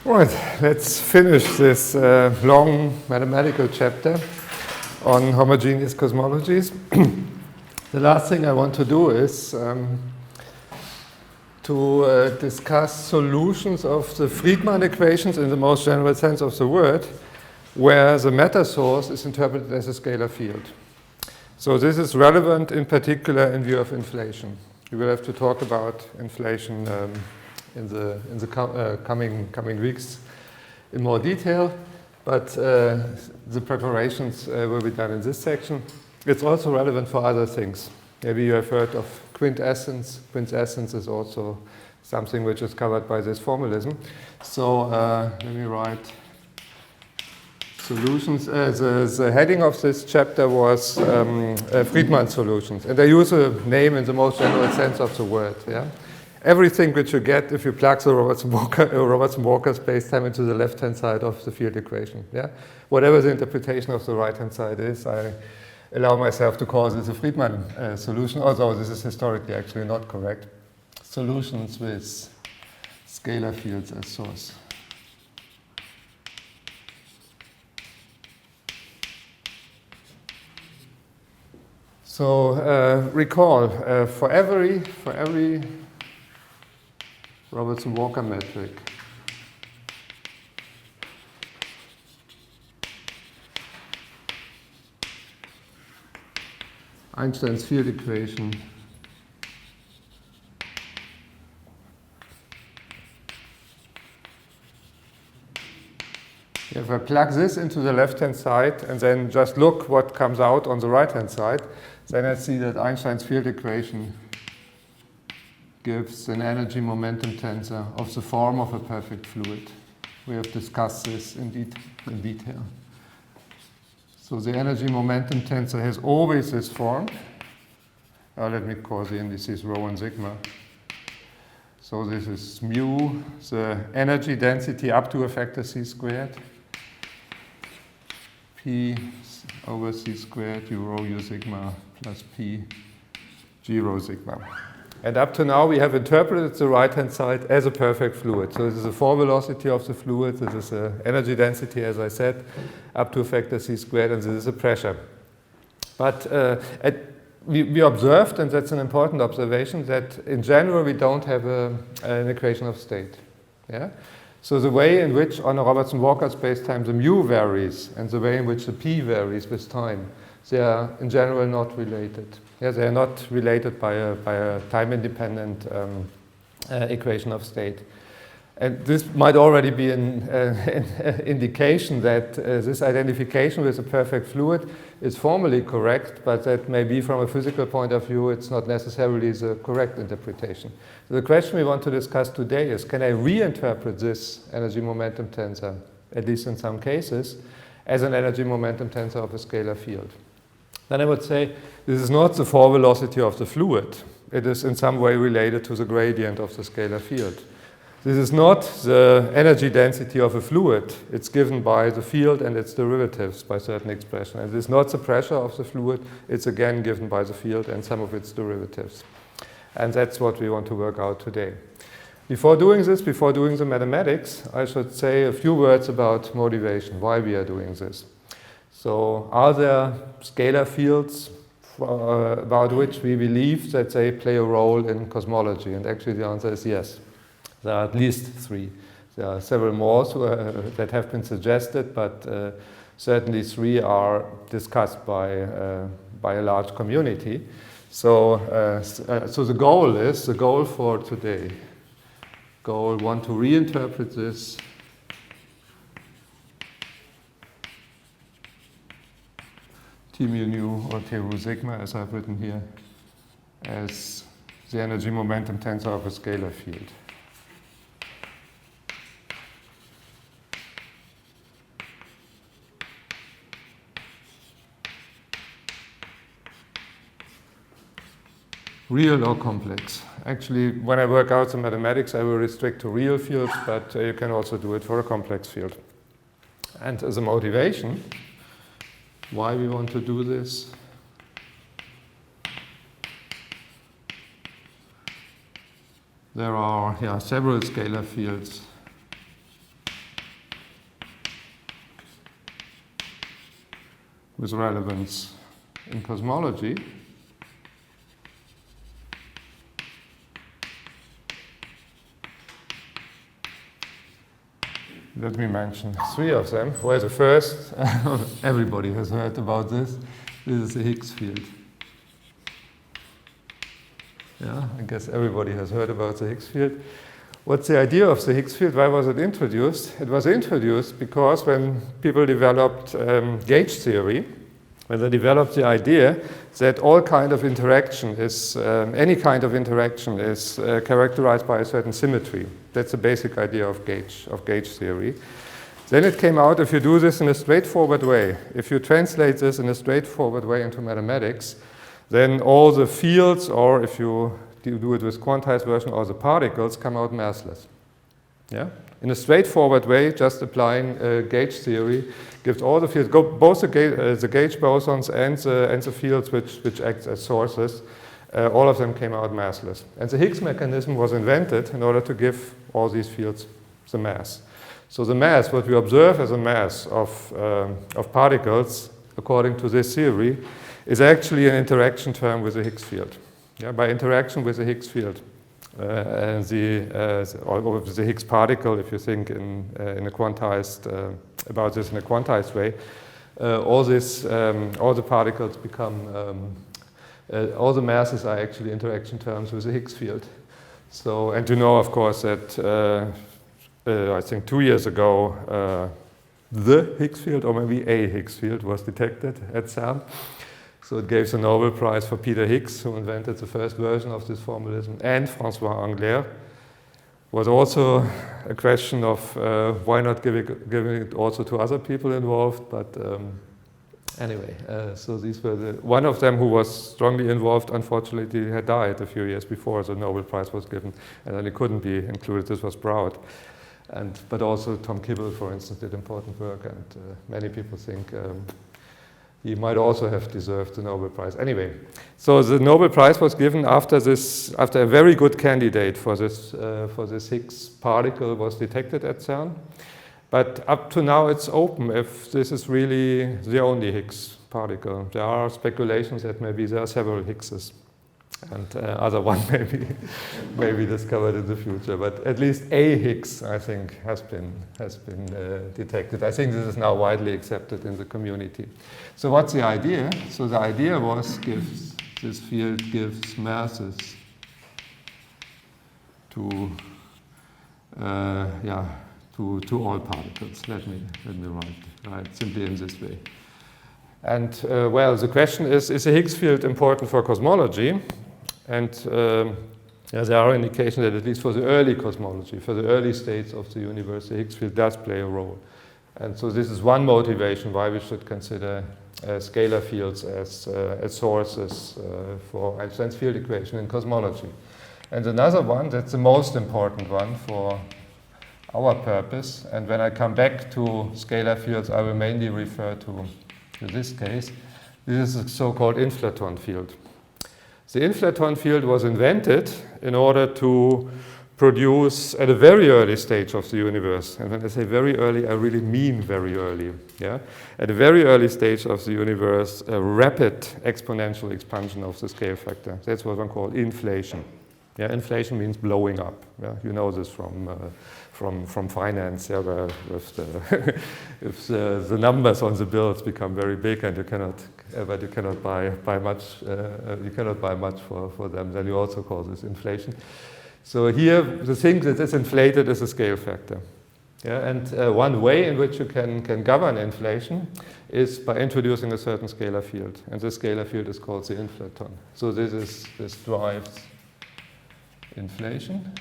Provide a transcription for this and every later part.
Right, let's finish this long mathematical chapter on homogeneous cosmologies. The last thing I want to do is to discuss solutions of the Friedmann equations in the most general sense of the word, where the matter source is interpreted as a scalar field. So this is relevant in particular in view of inflation. We will have to talk about inflation in the coming weeks in more detail, but the preparations will be done in this section. It's also relevant for other things. Maybe you have heard of quintessence. Quintessence is also something which is covered by this formalism. So let me write solutions. The heading of this chapter was Friedmann solutions, and I use a name in the most general sense of the word. Yeah? Everything which you get if you plug the Robertson-Walker spacetime into the left-hand side of the field equation. Yeah? Whatever the interpretation of the right-hand side is, I allow myself to call this a Friedmann solution, although this is historically actually not correct. Solutions with scalar fields as source. So recall, for every Robertson-Walker metric, Einstein's field equation if I plug this into the left-hand side and then just look what comes out on the right-hand side, then I see that Einstein's field equation gives an energy momentum tensor of the form of a perfect fluid. We have discussed this in detail. So the energy momentum tensor has always this form. Let me call the indices rho and sigma. So this is mu, the energy density up to a factor c squared, p over c squared u rho u sigma plus p g rho sigma. And up to now we have interpreted the right-hand side as a perfect fluid. So this is the form velocity of the fluid, this is the energy density, as I said, up to a factor c squared, and this is a pressure. But we observed, and that's an important observation, that in general we don't have an equation of state. Yeah? So the way in which on a Robertson-Walker spacetime the mu varies and the way in which the p varies with time, they are in general not related. Yeah, they are not related by a time-independent equation of state. And this might already be an indication that this identification with a perfect fluid is formally correct, but that maybe from a physical point of view it's not necessarily the correct interpretation. So the question we want to discuss today is, can I reinterpret this energy momentum tensor, at least in some cases, as an energy momentum tensor of a scalar field? Then I would say this is not the form velocity of the fluid. It is in some way related to the gradient of the scalar field. This is not the energy density of a fluid. It's given by the field and its derivatives by certain expression. And it is not the pressure of the fluid. It's again given by the field and some of its derivatives. And that's what we want to work out today. Before doing this, before doing the mathematics, I should say a few words about motivation, why we are doing this. So are there scalar fields about which we believe that they play a role in cosmology? And actually the answer is yes. There are at least three. There are several more that have been suggested, but certainly three are discussed by a large community. So the goal for today, goal one, to reinterpret this T mu nu or T rho sigma, as I've written here, as the energy momentum tensor of a scalar field. Real or complex? Actually, when I work out the mathematics, I will restrict to real fields, but you can also do it for a complex field. And as a motivation, why we want to do this? There are several scalar fields with relevance in cosmology. Let me mention 3 of them. Well, the first, everybody has heard about this. This is the Higgs field. Yeah, I guess everybody has heard about the Higgs field. What's the idea of the Higgs field? Why was it introduced? It was introduced because when people developed gauge theory, when they developed the idea that all kind of interaction is, any kind of interaction is characterized by a certain symmetry. That's the basic idea of gauge theory. Then it came out, if you do this in a straightforward way, if you translate this in a straightforward way into mathematics, then all the fields, or if you do it with quantized version, all the particles come out massless. Yeah? In a straightforward way, just applying gauge theory gives all the fields, both the gauge bosons and the fields which act as sources, all of them came out massless. And the Higgs mechanism was invented in order to give all these fields the mass. So the mass, what we observe as a mass of particles, according to this theory, is actually an interaction term with the Higgs field. Yeah, by interaction with the Higgs field. Or with the Higgs particle, if you think in a quantized, about this in a quantized way, all the particles become, all the masses are actually interaction terms with the Higgs field. So, and you know, of course, that I think 2 years ago, the Higgs field, or maybe a Higgs field, was detected at CERN. So it gave the Nobel Prize for Peter Higgs, who invented the first version of this formalism, and François Englert. Was also a question of why not giving it also to other people involved, but anyway, so these were one of them who was strongly involved, unfortunately had died a few years before the Nobel Prize was given, and then he couldn't be included. This was Broad. But also Tom Kibble, for instance, did important work, and many people think he might also have deserved the Nobel Prize. Anyway, so the Nobel Prize was given after a very good candidate for this Higgs particle was detected at CERN. But up to now, it's open if this is really the only Higgs particle. There are speculations that maybe there are several Higgses, and other one may be discovered in the future. But at least a Higgs, I think, has been detected. I think this is now widely accepted in the community. So what's the idea? So the idea was this field gives masses to all particles. Let me write simply in this way. And well, the question is the Higgs field important for cosmology? And there are indications that at least for the early cosmology, for the early states of the universe, the Higgs field does play a role. And so this is one motivation why we should consider scalar fields as sources for Einstein's field equation in cosmology. And another one, that's the most important one for our purpose, and when I come back to scalar fields, I will mainly refer to this case. This is a so-called inflaton field. The inflaton field was invented in order to produce, at a very early stage of the universe, and when I say very early, I really mean very early, yeah? At a very early stage of the universe, a rapid exponential expansion of the scale factor. That's what one calls inflation. Yeah, inflation means blowing up. Yeah? You know this from finance, yeah, where if the numbers on the bills become very big and you cannot buy much for them, then you also call this inflation. So here, the thing that is inflated is a scale factor. Yeah, and one way in which you can govern inflation is by introducing a certain scalar field, and this scalar field is called the inflaton. So this drives inflation.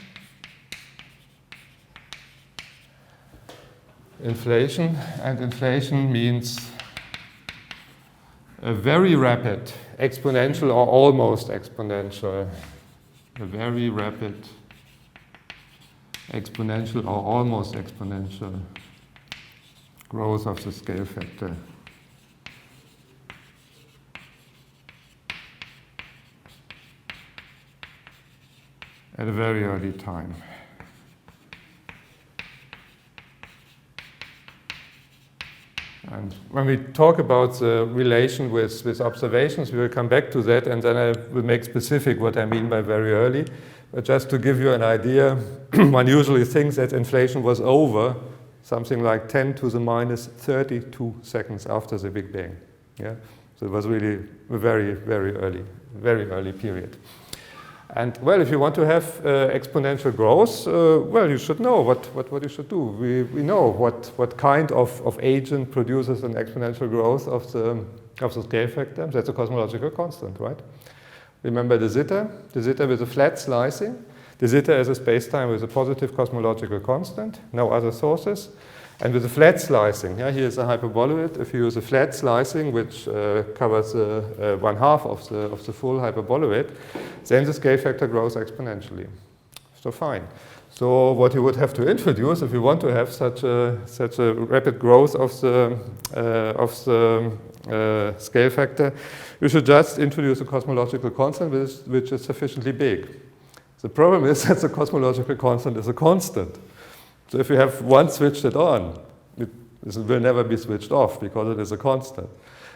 And inflation means a very rapid exponential or almost exponential, a very rapid exponential or almost exponential growth of the scale factor. At a very early time. And when we talk about the relation with observations, we will come back to that, and then I will make specific what I mean by very early. But just to give you an idea, one usually thinks that inflation was over something like 10 to the minus 32 seconds after the Big Bang. Yeah? So it was really a very, very early period. And well, if you want to have exponential growth, well, you should know what you should do. We know what kind of agent produces an exponential growth of the scale factor. That's a cosmological constant, right? Remember the zeta with a flat slicing. The zeta is a space-time with a positive cosmological constant, no other sources. And with a flat slicing, yeah, here's a hyperboloid. If you use a flat slicing, which covers 1/2 of the full hyperboloid, then the scale factor grows exponentially. So fine. So what you would have to introduce if you want to have such a rapid growth of the scale factor, you should just introduce a cosmological constant which is sufficiently big. The problem is that the cosmological constant is a constant. So if you have once switched it on, it will never be switched off because it is a constant.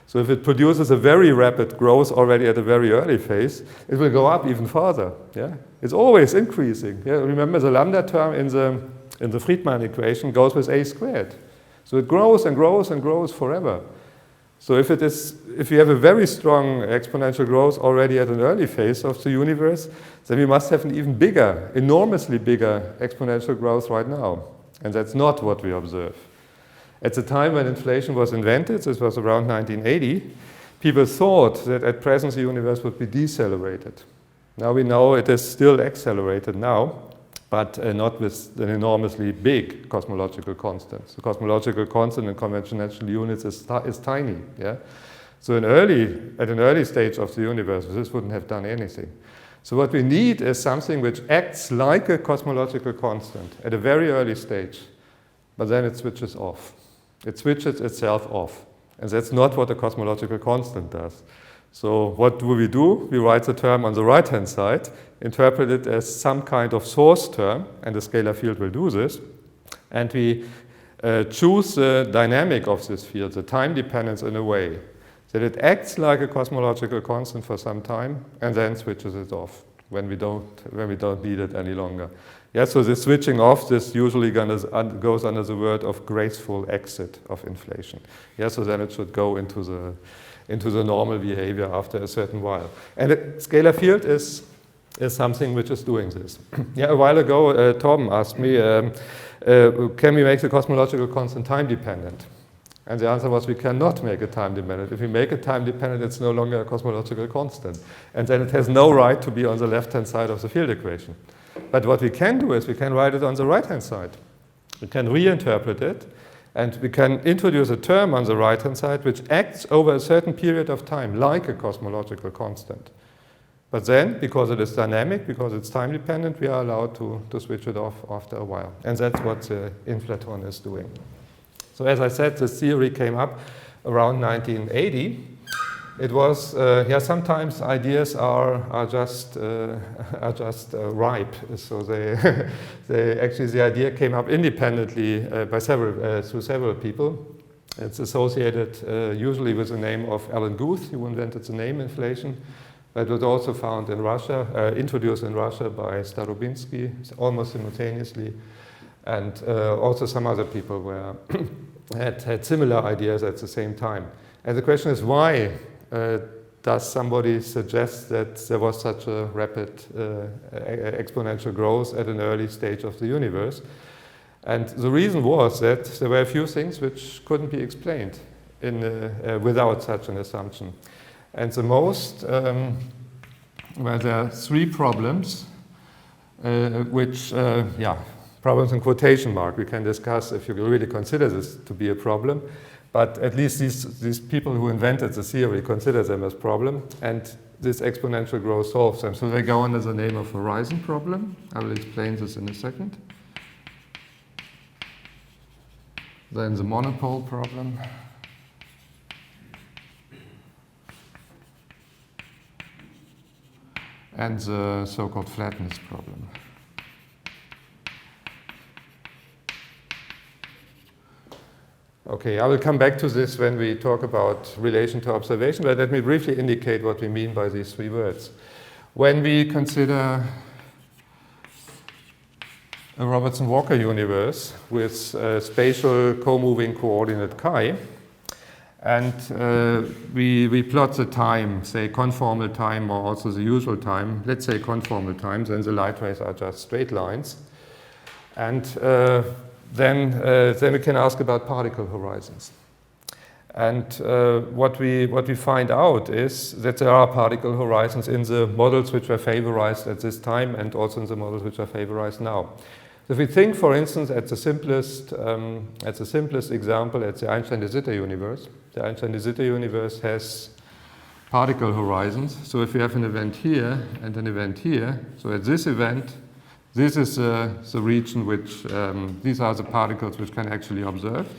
So if it produces a very rapid growth already at a very early phase, it will go up even further. Yeah? It's always increasing. Yeah? Remember the lambda term in the Friedmann equation goes with a squared. So it grows and grows and grows forever. So if you have a very strong exponential growth already at an early phase of the universe, then we must have an even bigger, enormously bigger exponential growth right now. And that's not what we observe. At the time when inflation was invented, this was around 1980, people thought that at present the universe would be decelerated. Now we know it is still accelerated now, but not with an enormously big cosmological constant. The cosmological constant in conventional units is tiny. Yeah? So at an early stage of the universe, this wouldn't have done anything. So what we need is something which acts like a cosmological constant at a very early stage, but then it switches off. It switches itself off. And that's not what a cosmological constant does. So what do? We write the term on the right-hand side, interpret it as some kind of source term, and the scalar field will do this. And we choose the dynamic of this field, the time dependence, in a way that it acts like a cosmological constant for some time and then switches it off when we don't need it any longer. Yeah, so the switching off, this usually goes under the word of graceful exit of inflation. Yeah, so then it should go into the normal behavior after a certain while. And the scalar field is something which is doing this. Yeah, a while ago, Torben asked me, can we make the cosmological constant time dependent? And the answer was we cannot make it time dependent. If we make it time dependent, it's no longer a cosmological constant. And then it has no right to be on the left-hand side of the field equation. But what we can do is we can write it on the right-hand side. We can reinterpret it, and we can introduce a term on the right-hand side which acts over a certain period of time like a cosmological constant. But then, because it is dynamic, because it's time dependent, we are allowed to switch it off after a while. And that's what the inflaton is doing. So as I said, this theory came up around 1980. It was, sometimes ideas are just ripe. So the idea came up independently through several people. It's associated usually with the name of Alan Guth, who invented the name inflation. It was also found in Russia, introduced in Russia by Starobinsky almost simultaneously. And also some other people had similar ideas at the same time. And the question is, why does somebody suggest that there was such a rapid exponential growth at an early stage of the universe? And the reason was that there were a few things which couldn't be explained without such an assumption. And the most, there are three problems problems in quotation mark. We can discuss if you really consider this to be a problem, but at least these people who invented the theory consider them as problem, and this exponential growth solves them. So they go under the name of horizon problem. I will explain this in a second. Then the monopole problem. And the so-called flatness problem. Okay, I will come back to this when we talk about relation to observation, but let me briefly indicate what we mean by these three words. When we consider a Robertson-Walker universe with spatial co-moving coordinate chi, and we plot the time, say conformal time or also the usual time, let's say conformal times, and the light rays are just straight lines. And then we can ask about particle horizons. And what we find out is that there are particle horizons in the models which were favorized at this time and also in the models which are favorized now. So if we think, for instance, at the simplest example, at the Einstein-de Sitter universe, the Einstein-de Sitter universe has particle horizons. So if we have an event here and an event here, so at this event, this is the region which, these are the particles which can actually be observed.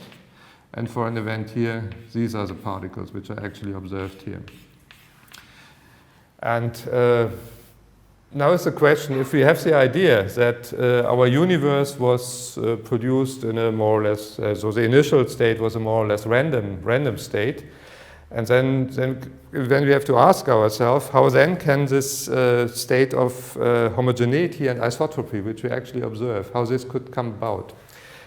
And for an event here, these are the particles which are actually observed here. And now is the question, if we have the idea that our universe was produced in a more or less, so the initial state was a more or less random state, and then we have to ask ourselves, how then can this state of homogeneity and isotropy, which we actually observe, how this could come about?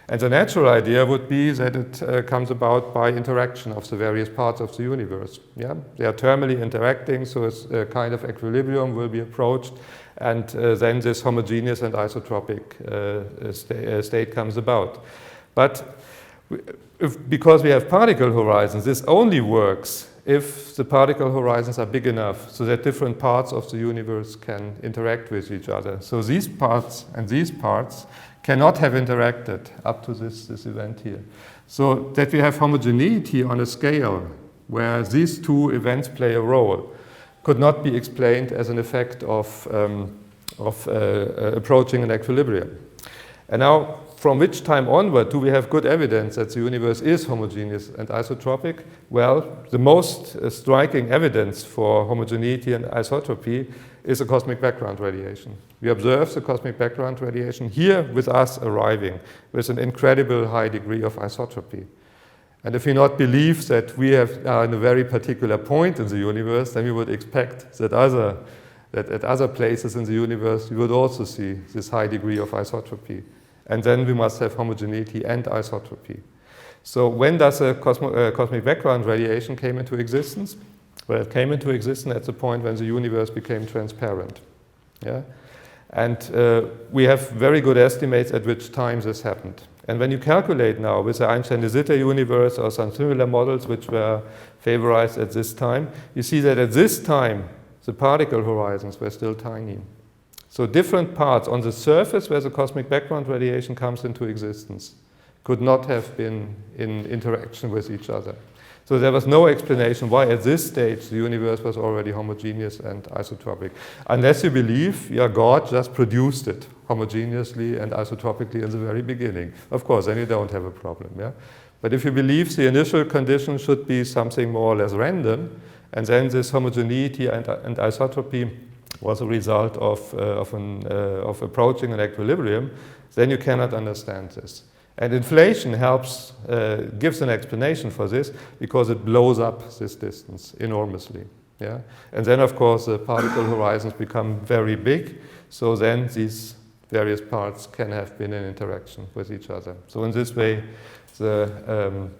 And the natural idea would be that it comes about by interaction of the various parts of the universe. Yeah? They are thermally interacting, so a kind of equilibrium will be approached, and then this homogeneous and isotropic state comes about. But because we have particle horizons, this only works if the particle horizons are big enough so that different parts of the universe can interact with each other. So these parts and these parts cannot have interacted up to this event here. So that we have homogeneity on a scale where these two events play a role could not be explained as an effect of approaching an equilibrium. And now, from which time onward do we have good evidence that the universe is homogeneous and isotropic? Well, the most striking evidence for homogeneity and isotropy is the cosmic background radiation. We observe the cosmic background radiation here with us arriving with an incredible high degree of isotropy. And if we not believe that we are in a very particular point in the universe, then we would expect that at other places in the universe we would also see this high degree of isotropy. And then we must have homogeneity and isotropy. So when does a cosmic background radiation came into existence? Well, it came into existence at the point when the universe became transparent. Yeah? And we have very good estimates at which time this happened. And when you calculate now with the Einstein-de Sitter universe or some similar models which were favorized at this time, you see that at this time the particle horizons were still tiny. So different parts on the surface where the cosmic background radiation comes into existence could not have been in interaction with each other. So there was no explanation why at this stage the universe was already homogeneous and isotropic. Unless you believe, yeah, God just produced it homogeneously and isotropically in the very beginning. Of course, then you don't have a problem. Yeah? But if you believe the initial condition should be something more or less random, and then this homogeneity and isotropy was a result of approaching an equilibrium, then you cannot understand this. And inflation helps, gives an explanation for this because it blows up this distance enormously. Yeah? And then, of course, the particle horizons become very big, so then these various parts can have been in interaction with each other. So in this way, the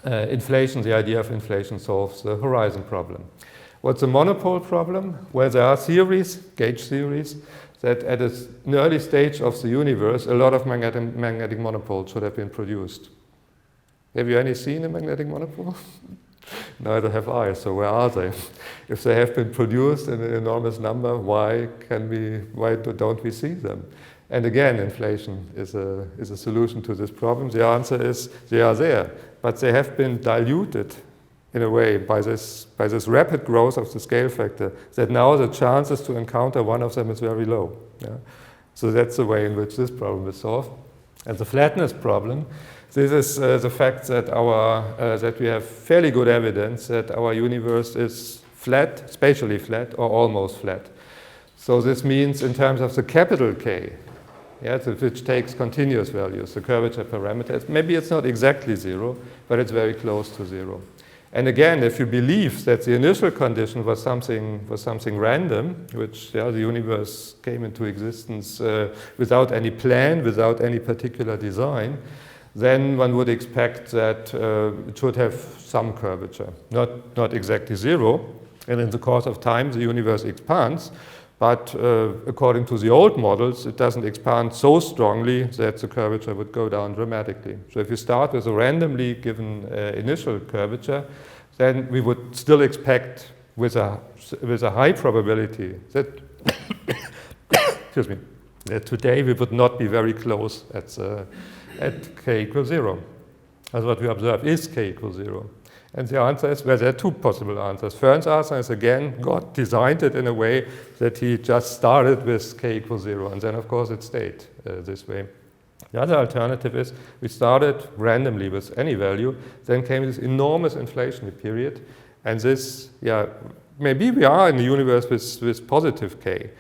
idea of inflation solves the horizon problem. What's the monopole problem? Well, there are theories, gauge theories, that at an early stage of the universe, a lot of magnetic monopoles should have been produced. Have you any seen a magnetic monopole? Neither have I, so where are they? If they have been produced in an enormous number, why don't we see them? And again, inflation is a solution to this problem. The answer is they are there, but they have been diluted in a way by this rapid growth of the scale factor that now the chances to encounter one of them is very low. Yeah? So that's the way in which this problem is solved. And the flatness problem, this is the fact that that we have fairly good evidence that our universe is flat, spatially flat, or almost flat. So this means in terms of the capital K, yeah, so which takes continuous values, the curvature parameter. Maybe it's not exactly 0, but it's very close to 0. And again, if you believe that the initial condition was something random, which the universe came into existence without any plan, without any particular design, then one would expect that it should have some curvature, not exactly 0. And in the course of time, the universe expands. But according to the old models, it doesn't expand so strongly that the curvature would go down dramatically. So if you start with a randomly given initial curvature, then we would still expect with a high probability that, excuse me, that today we would not be very close at k equals 0. As what we observe is k equals 0. And the answer is, well, there are two possible answers. First answer is, again, God designed it in a way that he just started with k equals 0, and then, of course, it stayed this way. The other alternative is we started randomly with any value, then came this enormous inflationary period, and this, yeah, maybe we are in the universe with positive k,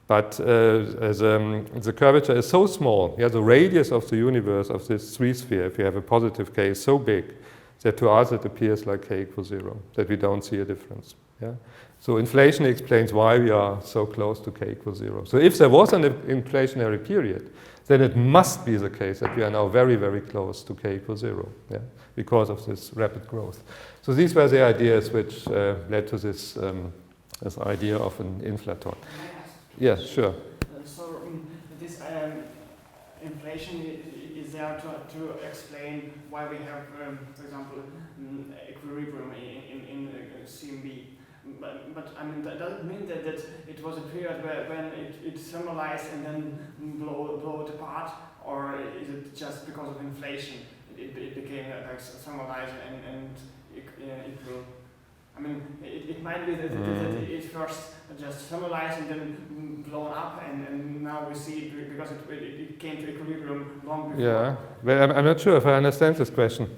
but the curvature is so small, yeah, the radius of the universe, of this 3-sphere, if you have a positive k, is so big, that to us it appears like k equals 0, that we don't see a difference. Yeah? So inflation explains why we are so close to k equals 0. So if there was an inflationary period, then it must be the case that we are now very, very close to k equals 0, yeah? Because of this rapid growth. So these were the ideas which led to this idea of an inflaton. Yeah, sure. So this inflation is there to explain why we have, for example, equilibrium in CMB. But I mean, that doesn't mean that it was a period when it thermalized and then blow it apart, or is it just because of inflation it became like thermalized and equal? I mean, it might be that it first just thermalized and then blown up, and now we see it because it came to equilibrium long before. Yeah, but I'm not sure if I understand this question.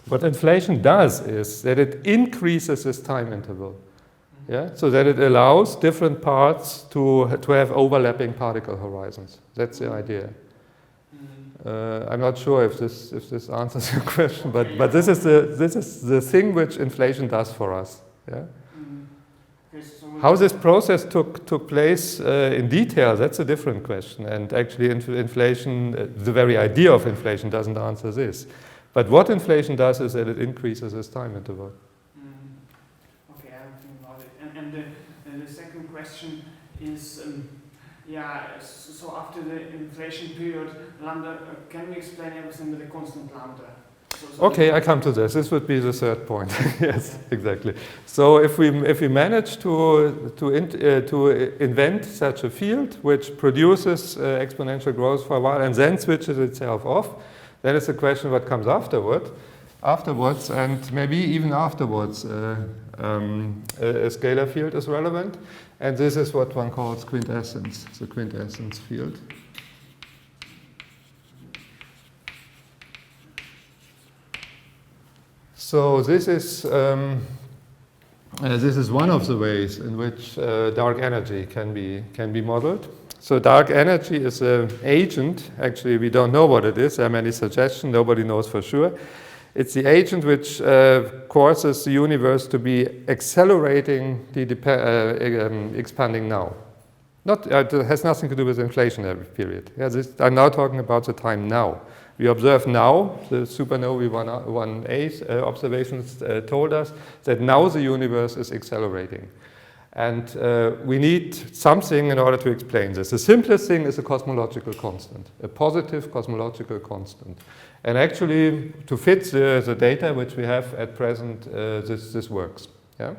What inflation does is that it increases this time interval, yeah, so that it allows different parts to have overlapping particle horizons. That's the idea. I'm not sure if this answers your question, but this is the thing which inflation does for us. Yeah. How this process took place in detail, that's a different question. And actually, inflation, the very idea of inflation doesn't answer this. But what inflation does is that it increases this time interval. Okay, I don't think about it. And the second question is, so after the inflation period, lambda, can we explain everything with a constant lambda? Okay, I come to this. This would be the third point. Yes, exactly. So if we manage to invent such a field which produces exponential growth for a while and then switches itself off, then it's a question what comes afterwards, and maybe even afterwards, a scalar field is relevant, and this is what one calls quintessence, the quintessence field. So this is one of the ways in which dark energy can be modeled. So dark energy is an agent. Actually, we don't know what it is. There are many suggestions. Nobody knows for sure. It's the agent which causes the universe to be accelerating the expanding now. It has nothing to do with the inflationary period. Yeah, I'm now talking about the time now. We observe now, the supernovae 1A observations told us that now the universe is accelerating. And we need something in order to explain this. The simplest thing is a cosmological constant, a positive cosmological constant. And actually, to fit the data which we have at present, this works. Yeah?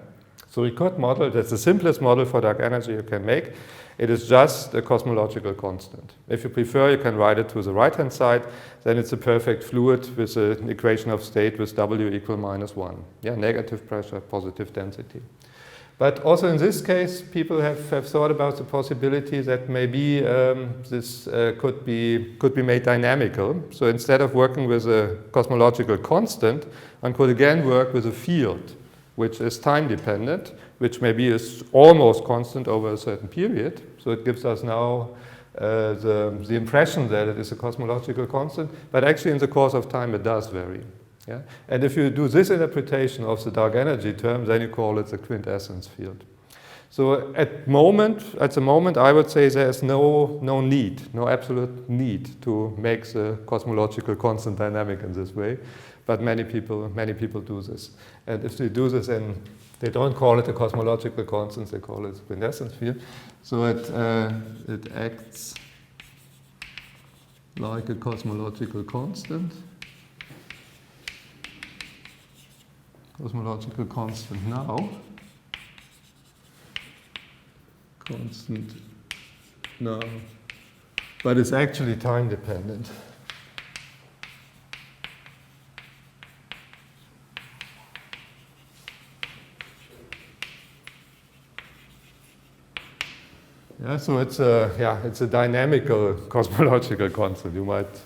So we could model, that's the simplest model for dark energy you can make. It is just a cosmological constant. If you prefer, you can write it to the right-hand side. Then it's a perfect fluid with an equation of state with W equal -1. Yeah, negative pressure, positive density. But also in this case, people have thought about the possibility that maybe this could be made dynamical. So instead of working with a cosmological constant, one could again work with a field which is time-dependent, which maybe is almost constant over a certain period. So it gives us now the impression that it is a cosmological constant, but actually in the course of time it does vary. Yeah? And if you do this interpretation of the dark energy term, then you call it the quintessence field. So at the moment, I would say there's no absolute need to make the cosmological constant dynamic in this way, but many people do this. And if they do this, then they don't call it a cosmological constant; they call it a quintessence field. So it acts like a cosmological constant. Cosmological constant now. Constant now, but it's actually time dependent. Yeah, so it's a dynamical cosmological constant. You might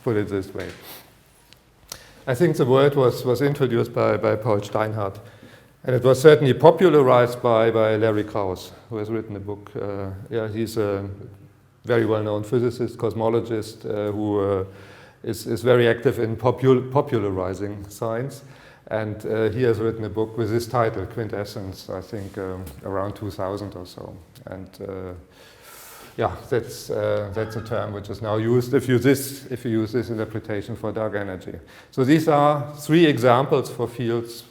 put it this way. I think the word was introduced by Paul Steinhardt. And it was certainly popularized by Larry Krauss, who has written a book. He's a very well-known physicist, cosmologist, who is very active in popularizing science. And he has written a book with this title, Quintessence, I think around 2000 or so. And that's a term which is now used if you use this interpretation for dark energy. So these are three examples for fields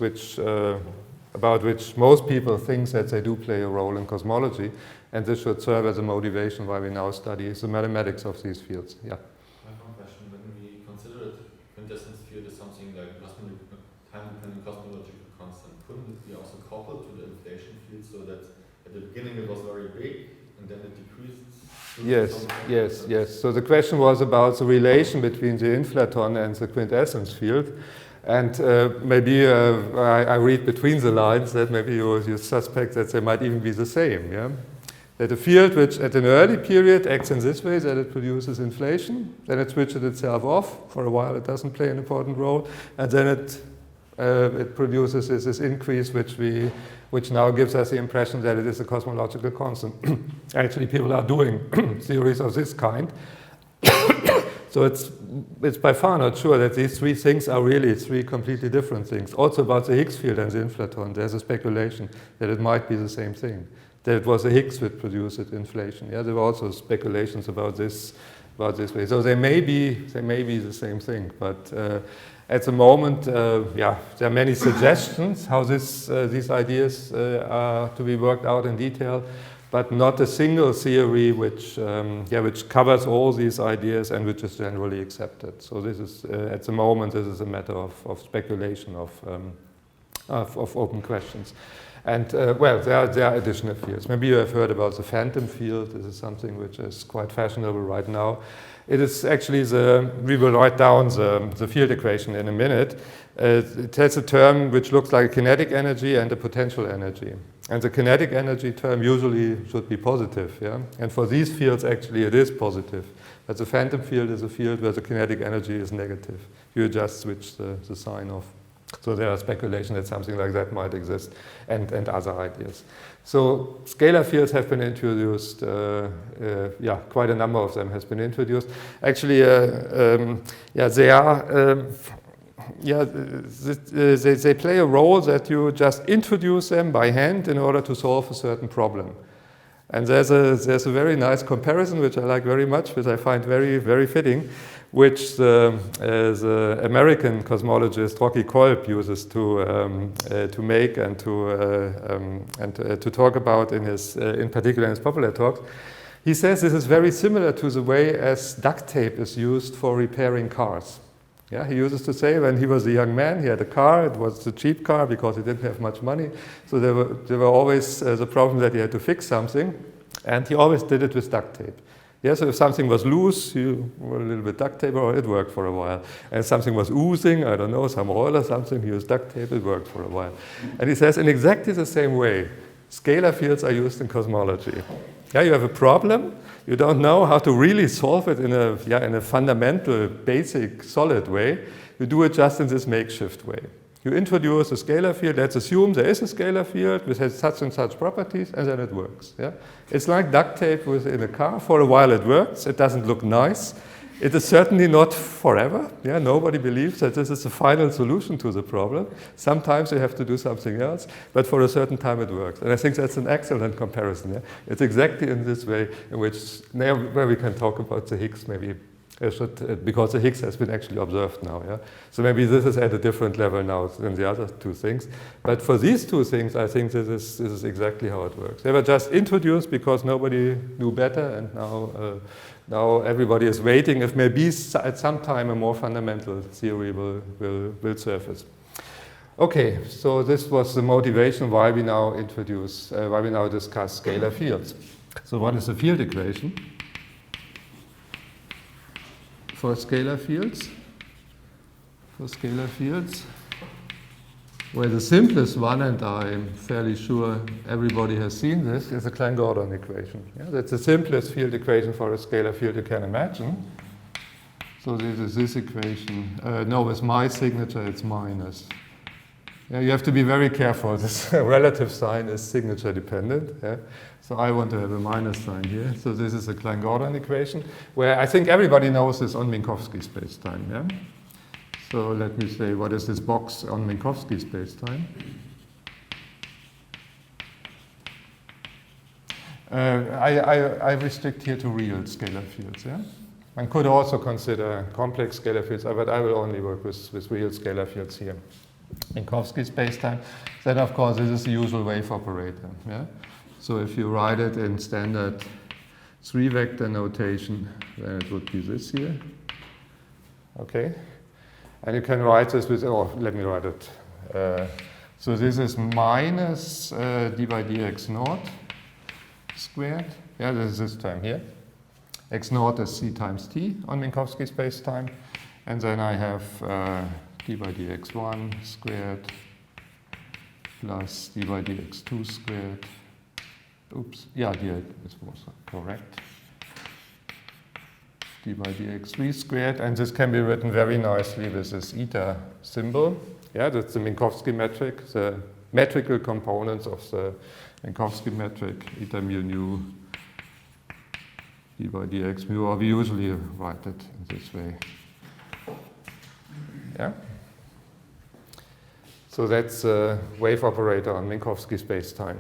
about which most people think that they do play a role in cosmology, and this should serve as a motivation why we now study the mathematics of these fields. Yeah. I have one question. When we consider the quintessence field as something like time-dependent cosmological constant, couldn't it be also coupled to the inflation field so that at the beginning it was very big and then it decreased? Yes. So the question was about the relation between the inflaton and the quintessence field. And maybe I read between the lines that maybe you suspect that they might even be the same. Yeah? That a field which at an early period acts in this way, that it produces inflation, then it switches itself off. For a while it doesn't play an important role. And then it produces this increase which now gives us the impression that it is a cosmological constant. Actually, people are doing theories of this kind. So it's by far not sure that these three things are really three completely different things. Also about the Higgs field and the inflaton, there's a speculation that it might be the same thing, that it was the Higgs which produced inflation. Yeah, there were also speculations about this way. So they may be the same thing, but at the moment, there are many suggestions how these ideas are to be worked out in detail, but not a single theory which covers all these ideas and which is generally accepted. So this is, at the moment, this is a matter of speculation, of open questions. And there are additional fields. Maybe you have heard about the phantom field. This is something which is quite fashionable right now. It is actually we will write down the field equation in a minute. It has a term which looks like a kinetic energy and a potential energy. And the kinetic energy term usually should be positive, yeah? And for these fields, actually, it is positive. But the phantom field is a field where the kinetic energy is negative. You just switch the sign off. So there are speculation that something like that might exist, and other ideas. So scalar fields have been introduced. Quite a number of them has been introduced. Actually, they are. They play a role that you just introduce them by hand in order to solve a certain problem. And there's a very nice comparison which I like very much, which I find very, very fitting, which the American cosmologist Rocky Kolb uses to make and to talk about in particular in his popular talks. He says this is very similar to the way as duct tape is used for repairing cars. Yeah, he uses to say when he was a young man, he had a car. It was a cheap car because he didn't have much money. So there were always the problem that he had to fix something, and he always did it with duct tape. Yeah, so if something was loose, you were a little bit duct tape, or it worked for a while. And if something was oozing, I don't know, some oil or something, he used duct tape, it worked for a while. And he says in exactly the same way, scalar fields are used in cosmology. Yeah, you have a problem, you don't know how to really solve it in a fundamental, basic, solid way. You do it just in this makeshift way. You introduce a scalar field, let's assume there is a scalar field which has such and such properties, and then it works. Yeah? It's like duct tape within a car. For a while it works, it doesn't look nice. It is certainly not forever. Yeah? Nobody believes that this is the final solution to the problem. Sometimes you have to do something else, but for a certain time it works. And I think that's an excellent comparison. Yeah? It's exactly in this way in which, now where we can talk about the Higgs maybe. Because the Higgs has been actually observed now. Yeah? So maybe this is at a different level now than the other two things. But for these two things, I think this is exactly how it works. They were just introduced because nobody knew better, and now everybody is waiting if maybe at some time a more fundamental theory will surface. Okay, so this was the motivation why we now discuss scalar fields. So what is the field equation for scalar fields? Well, the simplest one, and I'm fairly sure everybody has seen this, is the Klein-Gordon equation. Yeah, that's the simplest field equation for a scalar field you can imagine. So this is this equation. No, with my signature it's minus. Yeah, you have to be very careful. This relative sign is signature dependent. Yeah? So I want to have a minus sign here. So this is a Klein-Gordon equation, where I think everybody knows this on Minkowski spacetime. Yeah? So let me say, what is this box on Minkowski spacetime? I restrict here to real scalar fields. Yeah? One could also consider complex scalar fields, but I will only work with real scalar fields here. Minkowski spacetime. Then, of course, this is the usual wave operator. Yeah? So if you write it in standard 3-vector notation, then it would be this here. Okay? And you can write this with, let me write it. So this is minus d by dx naught squared. Yeah, this is this term here. X naught is c times t on Minkowski spacetime. And then I have d by dx1 squared plus d by dx2 squared. Oops, yeah, this was correct. D by dx3 squared, and this can be written very nicely with this eta symbol. Yeah, that's the Minkowski metric, the metrical components of the Minkowski metric, eta mu nu d by dx mu, or we usually write it in this way. Yeah? So that's a wave operator on Minkowski spacetime.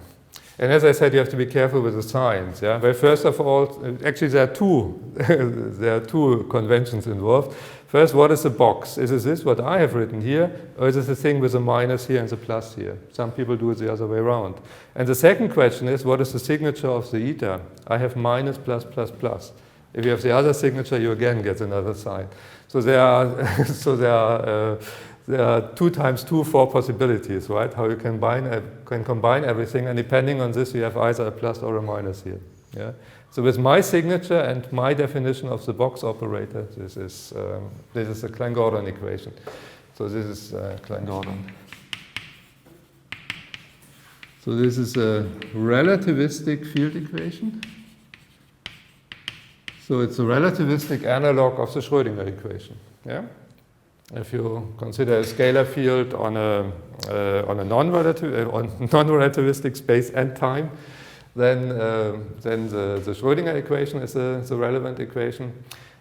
And as I said, you have to be careful with the signs. Yeah? Well, first of all, actually there are two conventions involved. First, what is the box? Is this what I have written here, or is this a thing with a minus here and a plus here? Some people do it the other way around. And the second question is, what is the signature of the eta? I have minus, plus, plus, plus. If you have the other signature, you again get another sign. So there are 2 times 2, 4 possibilities, right? How you can combine everything, and depending on this, you have either a plus or a minus here. Yeah. So with my signature and my definition of the box operator, this is a Klein-Gordon equation. So this is Klein-Gordon. So this is a relativistic field equation. So it's a relativistic analog of the Schrödinger equation. Yeah. If you consider a scalar field on a non-relativistic space and time, then the Schrödinger equation is the relevant equation.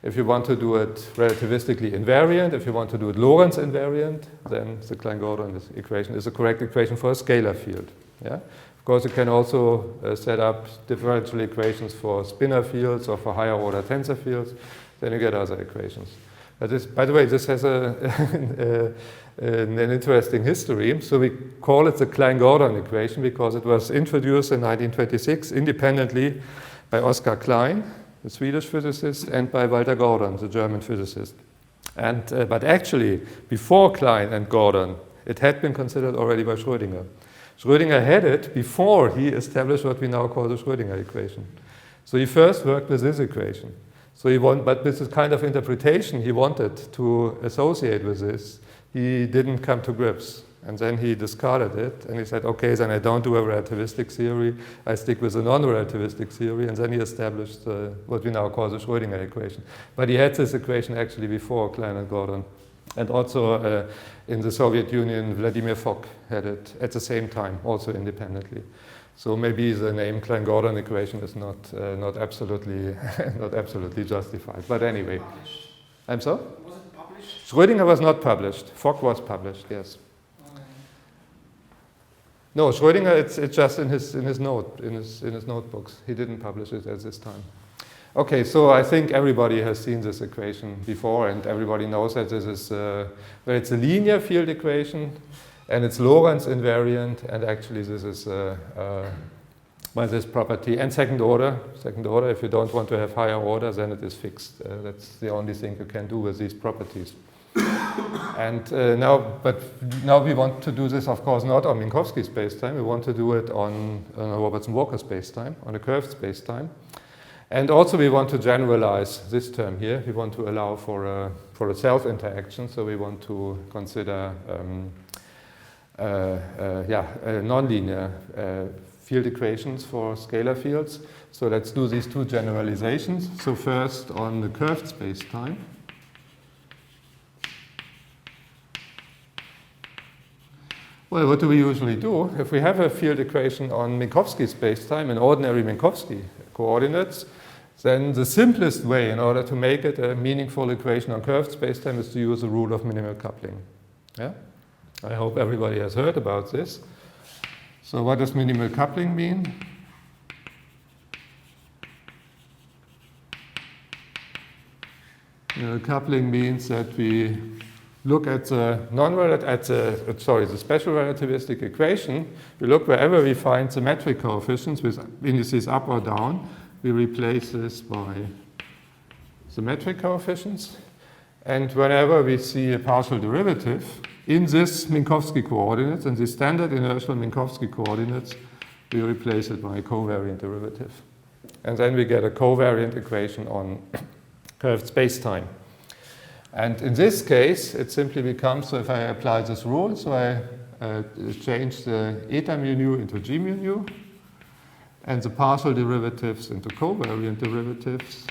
If you want to do it relativistically invariant, if you want to do it Lorentz invariant, then the Klein-Gordon equation is the correct equation for a scalar field. Yeah? Of course, you can also set up differential equations for spinor fields or for higher order tensor fields. Then you get other equations. By the way, this has an interesting history. So we call it the Klein-Gordon equation because it was introduced in 1926 independently by Oskar Klein, the Swedish physicist, and by Walter Gordon, the German physicist. But actually, before Klein and Gordon, it had been considered already by Schrödinger. Schrödinger had it before he established what we now call the Schrödinger equation. So he first worked with this equation. So but with this kind of interpretation he wanted to associate with this, he didn't come to grips. And then he discarded it, and he said, okay, then I don't do a relativistic theory, I stick with a non-relativistic theory, and then he established what we now call the Schrödinger equation. But he had this equation actually before Klein and Gordon And also in the Soviet Union, Vladimir Fock had it at the same time, also independently. So maybe the name Klein-Gordon equation is not absolutely not absolutely justified. But anyway, Published. I'm sorry. Was it published? Schrödinger was not published. Fock was published. Yes. Okay. No, Schrödinger. It's just in his notebooks. He didn't publish it at this time. Okay, so I think everybody has seen this equation before, and everybody knows that this is well, it's a linear field equation. And it's Lorentz invariant, and actually this is by this property. And second order, if you don't want to have higher order, then it is fixed. That's the only thing you can do with these properties. And now we want to do this, of course, not on Minkowski spacetime. We want to do it on a Robertson-Walker spacetime, on a curved spacetime. And also we want to generalize this term here. We want to allow for a self-interaction, so we want to consider nonlinear field equations for scalar fields. So let's do these two generalizations. So first on the curved spacetime. Well, what do we usually do? If we have a field equation on Minkowski spacetime in ordinary Minkowski coordinates, then the simplest way in order to make it a meaningful equation on curved spacetime is to use the rule of minimal coupling. Yeah? I hope everybody has heard about this. So what does minimal coupling mean? Minimal coupling means that we look at the the special relativistic equation. We look wherever we find symmetric coefficients with indices up or down. We replace this by symmetric coefficients. And whenever we see a partial derivative in this Minkowski coordinates, and the standard inertial Minkowski coordinates, we replace it by a covariant derivative. And then we get a covariant equation on curved spacetime. And in this case, it simply becomes, so if I apply this rule, so I change the eta mu nu into g mu nu, and the partial derivatives into covariant derivatives.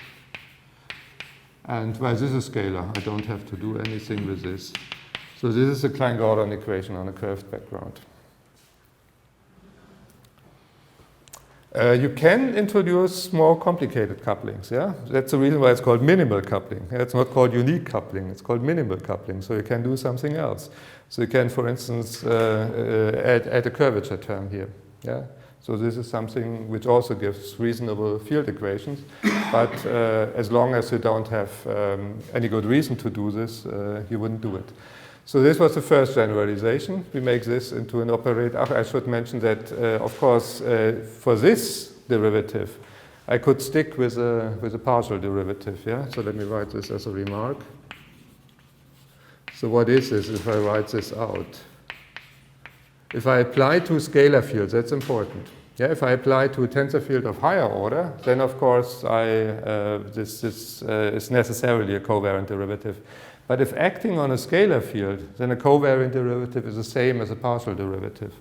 And well, this is scalar. I don't have to do anything with this. So this is a Klein-Gordon equation on a curved background. You can introduce more complicated couplings. Yeah, that's the reason why it's called minimal coupling. It's not called unique coupling. It's called minimal coupling. So you can do something else. So you can, for instance, add a curvature term here. Yeah. So this is something which also gives reasonable field equations, but as long as you don't have any good reason to do this, you wouldn't do it. So this was the first generalization. We make this into an operator. I should mention that, of course, for this derivative, I could stick with a partial derivative. Yeah. So let me write this as a remark. So what is this if I write this out? If I apply to scalar fields, that's important. Yeah, if I apply to a tensor field of higher order, then of course this is necessarily a covariant derivative. But if acting on a scalar field, then a covariant derivative is the same as a partial derivative.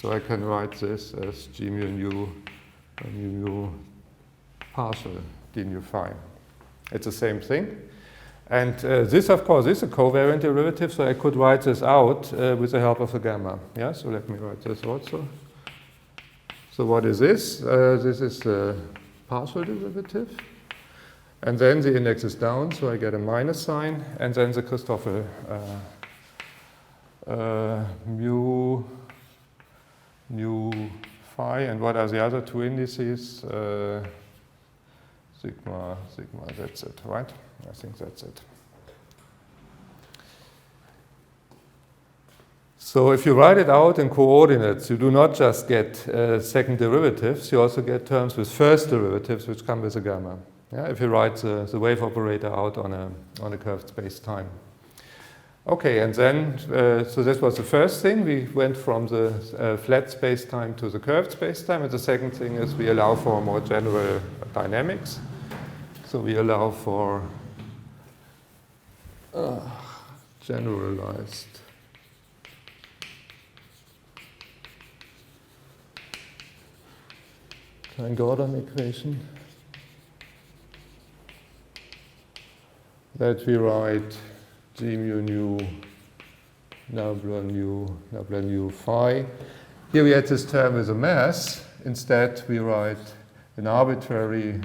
So I can write this as g mu nu partial d nu phi. It's the same thing. And this, of course, is a covariant derivative, so I could write this out with the help of a gamma. Yeah, so let me write this also. So what is this? This is the partial derivative. And then the index is down, so I get a minus sign. And then the Christoffel mu phi. And what are the other two indices? Sigma, that's it, right? I think that's it. So if you write it out in coordinates, you do not just get second derivatives, you also get terms with first derivatives which come with a gamma. Yeah, if you write the wave operator out on a curved space-time. Okay, and then, so this was the first thing. We went from the flat space-time to the curved space-time. And the second thing is we allow for more general dynamics. So we allow for generalized Klein-Gordon equation that we write G mu nu nabla nu phi. Here we had this term with a mass. Instead, we write an arbitrary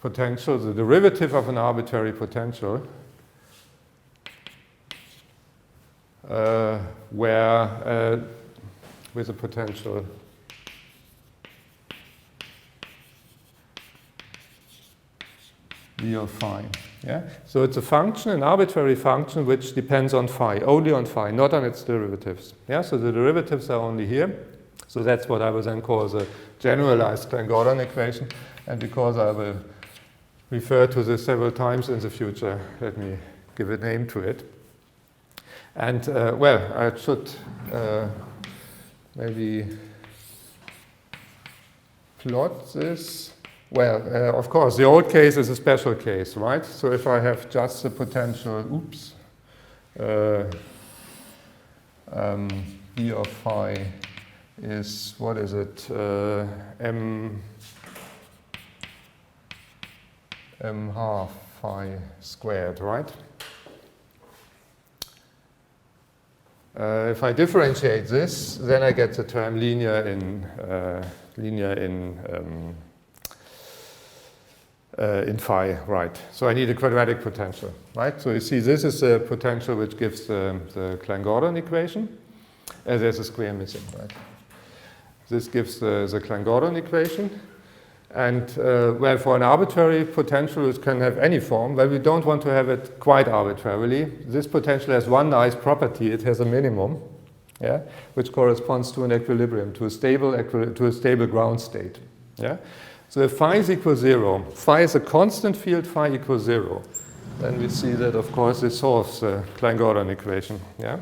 potential, the derivative of an arbitrary potential, where with a potential V of phi. Yeah? So it's a function, an arbitrary function, which depends on phi, only on phi, not on its derivatives. Yeah? So the derivatives are only here. So that's what I will then call the generalized Klein-Gordon equation. And because I will refer to this several times in the future, let me give a name to it. And, well, I should maybe plot this. Well, of course, the old case is a special case, right? So if I have just the potential, B of phi is, what is it, m half phi squared, right? If I differentiate this, then I get the term linear in phi, right? So I need a quadratic potential, right? So you see, this is the potential which gives the Klein-Gordon equation. There's a square missing, right? This gives the Klein-Gordon equation. And, well, for an arbitrary potential, it can have any form. Well, we don't want to have it quite arbitrarily. This potential has one nice property. It has a minimum, yeah, which corresponds to an equilibrium, to a stable ground state, yeah? So if phi is equal 0, phi is a constant field, phi equals 0, then we see that, of course, it solves the Klein-Gordon equation, yeah?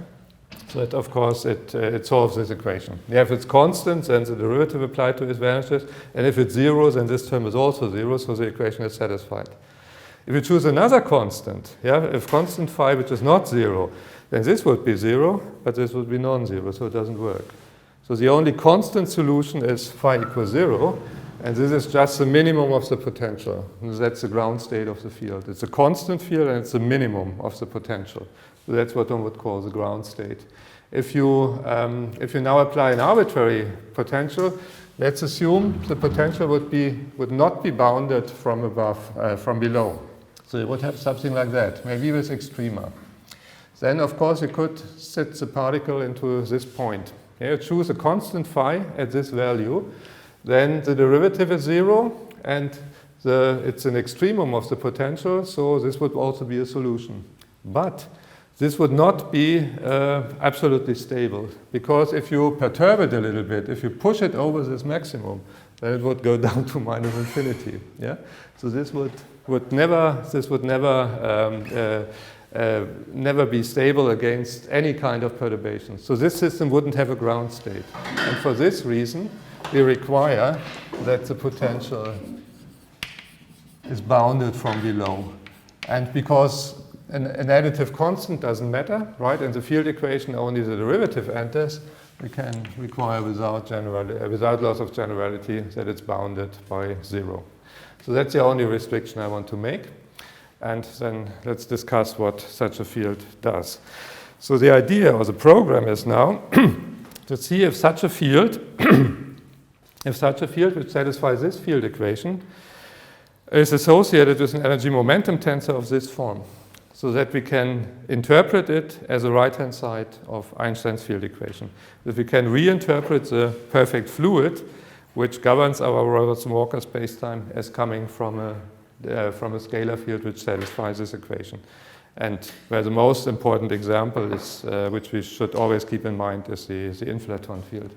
So that, of course, it solves this equation. Yeah, if it's constant, then the derivative applied to it vanishes. And if it's 0, then this term is also 0, so the equation is satisfied. If you choose another constant, yeah, if constant phi, which is not 0, then this would be 0, but this would be non-zero, so it doesn't work. So the only constant solution is phi equals 0, and this is just the minimum of the potential. And that's the ground state of the field. It's a constant field, and it's the minimum of the potential. So that's what one would call the ground state. If you now apply an arbitrary potential, let's assume the potential would not be bounded from above, from below. So you would have something like that, maybe with extrema. Then, of course, you could set the particle into this point. Here, choose a constant phi at this value. Then the derivative is 0, and it's an extremum of the potential, so this would also be a solution. But this would not be absolutely stable, because if you perturb it a little bit, if you push it over this maximum, then it would go down to minus infinity. Yeah? So this would never be stable against any kind of perturbation. So this system wouldn't have a ground state. And for this reason, we require that the potential is bounded from below. And because an additive constant doesn't matter, right? In the field equation, only the derivative enters. We can require without loss of generality that it's bounded by 0. So that's the only restriction I want to make. And then let's discuss what such a field does. So the idea or the program is now to see if such a field, which satisfies this field equation, is associated with an energy momentum tensor of this form, so that we can interpret it as a right-hand side of Einstein's field equation. That we can reinterpret the perfect fluid, which governs our Robertson-Walker spacetime, as coming from a scalar field which satisfies this equation. And where the most important example is, which we should always keep in mind, is the inflaton field.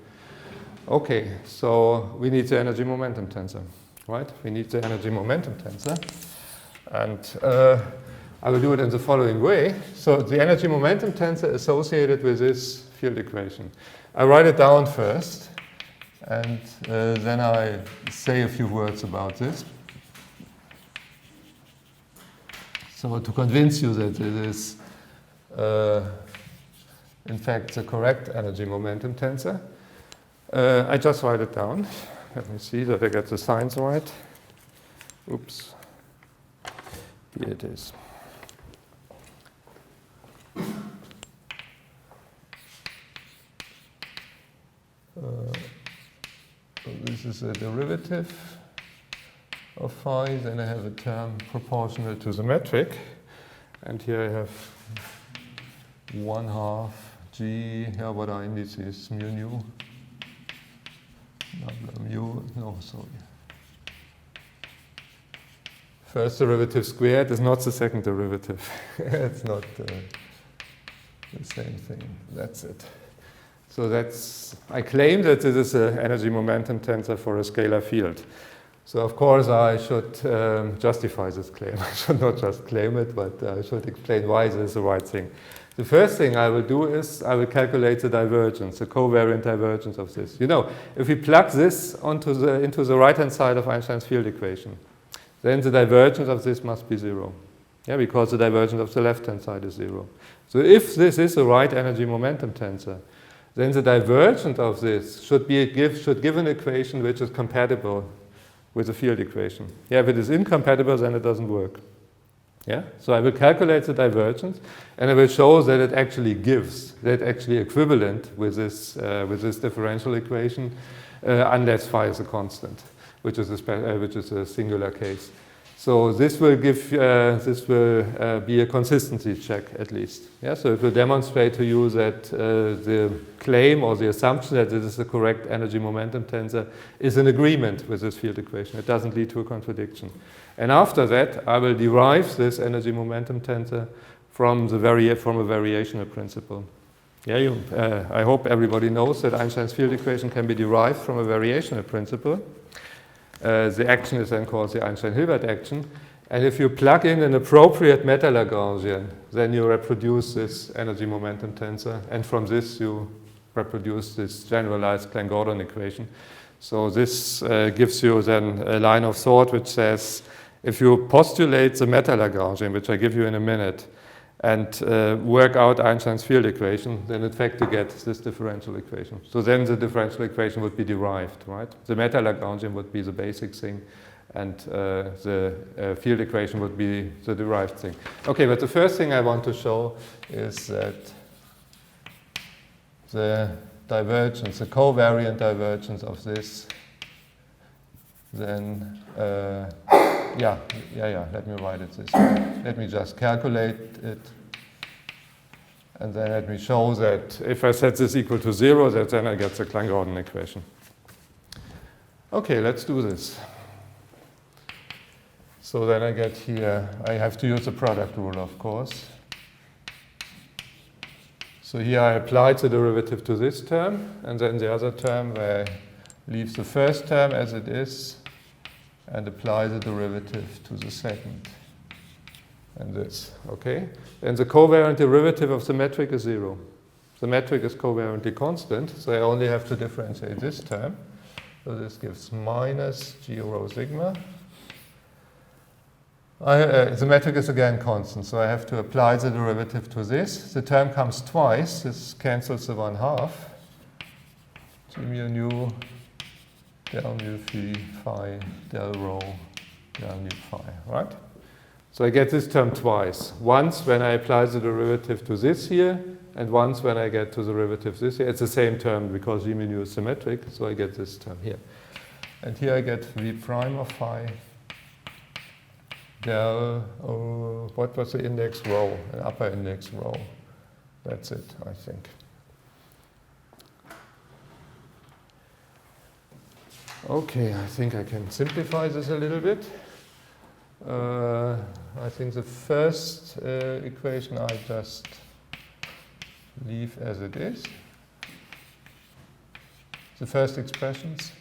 Okay, so we need the energy momentum tensor, right? We need the energy momentum tensor. And I will do it in the following way. So the energy momentum tensor associated with this field equation. I write it down first, and then I say a few words about this. So to convince you that it is, in fact, the correct energy momentum tensor, I just write it down. Let me see that I get the signs right. Oops. Here it is. is a derivative of phi, then I have a term proportional to the metric, and here I have 1/2 g, here what are indices, mu nu, mu, no, sorry. First derivative squared is not the second derivative. It's not the same thing. That's it. So I claim that this is an energy momentum tensor for a scalar field. So of course I should justify this claim. I should not just claim it, but I should explain why this is the right thing. The first thing I will do is I will calculate the divergence, the covariant divergence of this. You know, if we plug this into the right-hand side of Einstein's field equation, then the divergence of this must be 0. Yeah, because the divergence of the left-hand side is 0. So if this is a right energy momentum tensor, then the divergence of this should give an equation which is compatible with the field equation. Yeah, if it is incompatible, then it doesn't work. Yeah, so I will calculate the divergence, and I will show that it actually gives, that actually equivalent with this differential equation, unless phi is a constant, which is a singular case. So this will be a consistency check at least. Yeah, so it will demonstrate to you that the claim or the assumption that this is the correct energy momentum tensor is in agreement with this field equation. It doesn't lead to a contradiction. And after that, I will derive this energy momentum tensor from a variational principle. Yeah, I hope everybody knows that Einstein's field equation can be derived from a variational principle. The action is then called the Einstein-Hilbert action. And if you plug in an appropriate meta-Lagrangian, then you reproduce this energy momentum tensor. And from this, you reproduce this generalized Klein-Gordon equation. So this gives you then a line of thought which says, if you postulate the meta-Lagrangian, which I give you in a minute, and work out Einstein's field equation, then in fact you get this differential equation. So then the differential equation would be derived, right? The meta-Lagrangian would be the basic thing, and the field equation would be the derived thing. Okay, but the first thing I want to show is that the divergence, the covariant divergence of this, then let me write it this way. Let me just calculate it. And then let me show that if I set this equal to 0, that then I get the Klein-Gordon equation. Okay, let's do this. So then I get here, I have to use the product rule, of course. So here I applied the derivative to this term, and then the other term where I leave the first term as it is, and apply the derivative to the second. And this, okay? And the covariant derivative of the metric is 0. The metric is covariantly constant, so I only have to differentiate this term. So this gives minus g rho sigma. The metric is again constant, so I have to apply the derivative to this. The term comes twice. This cancels the 1/2. G mu nu del mu phi del rho del mu phi, right? So I get this term twice. Once when I apply the derivative to this here, and once when I get to the derivative this here. It's the same term because G mu nu is symmetric, so I get this term here. And here I get v prime of phi del, what was the index rho? An upper index rho. That's it, I think. Okay, I think I can simplify this a little bit. I think the first equation I just leave as it is. The first expressions.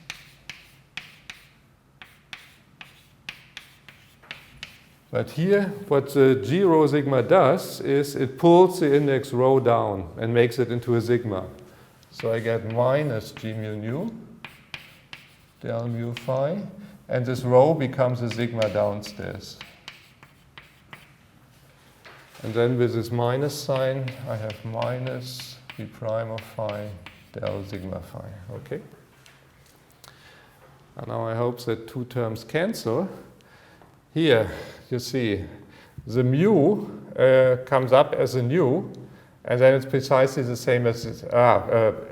But here, what the G rho sigma does is it pulls the index rho down and makes it into a sigma. So I get minus G mu nu del mu phi, and this rho becomes a sigma downstairs. And then with this minus sign, I have minus v prime of phi del sigma phi, okay? And now I hope that two terms cancel. Here, you see, the mu comes up as a nu, and then it's precisely the same as it,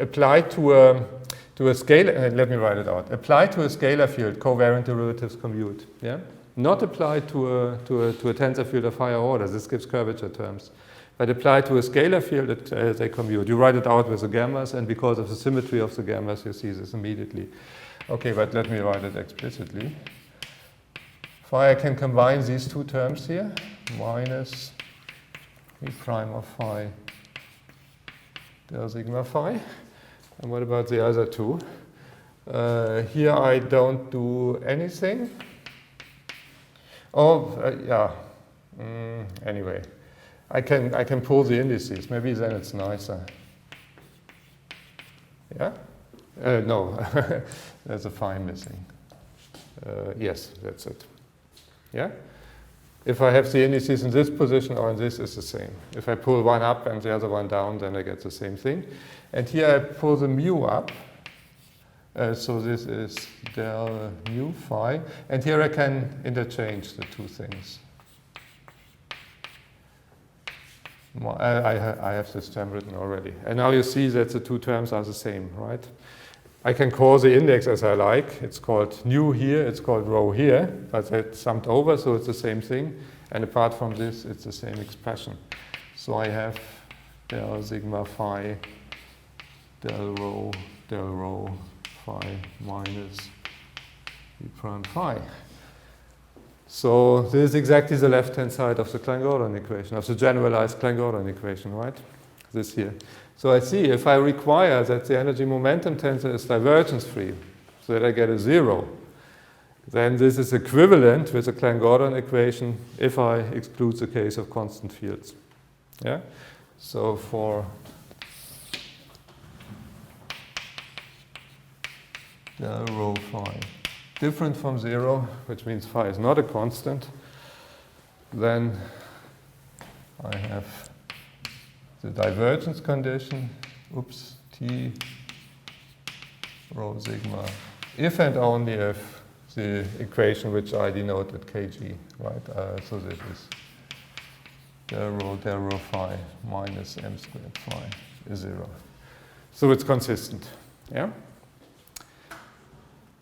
applied to to a scalar, let me write it out. Apply to a scalar field, covariant derivatives commute. Yeah? Not apply to a tensor field of higher order. This gives curvature terms. But apply to a scalar field, they commute. You write it out with the gammas, and because of the symmetry of the gammas, you see this immediately. Okay, but let me write it explicitly. Phi, I can combine these two terms here, minus E prime of phi del sigma phi. And what about the other two? Here I don't do anything. Oh, yeah. Anyway, I can pull the indices. Maybe then it's nicer. Yeah? No, there's a phi missing. Yes, that's it. Yeah? If I have the indices in this position or in this, it's the same. If I pull one up and the other one down, then I get the same thing. And here I pull the mu up. So this is del mu phi. And here I can interchange the two things. I have this term written already. And now you see that the two terms are the same, right? I can call the index as I like. It's called nu here, it's called rho here, but that's summed over, so it's the same thing. And apart from this, it's the same expression. So I have del sigma phi del rho phi minus E prime phi. So this is exactly the left-hand side of the Klein-Gordon equation, of the generalized Klein-Gordon equation, right? This here. So I see if I require that the energy momentum tensor is divergence-free, so that I get a 0, then this is equivalent with the Klein-Gordon equation if I exclude the case of constant fields. Yeah? So for del rho phi different from 0, which means phi is not a constant, then I have the divergence condition, T rho sigma, if and only if the equation which I denote with kg, right? So this is del rho phi minus m squared phi is 0. So it's consistent, yeah?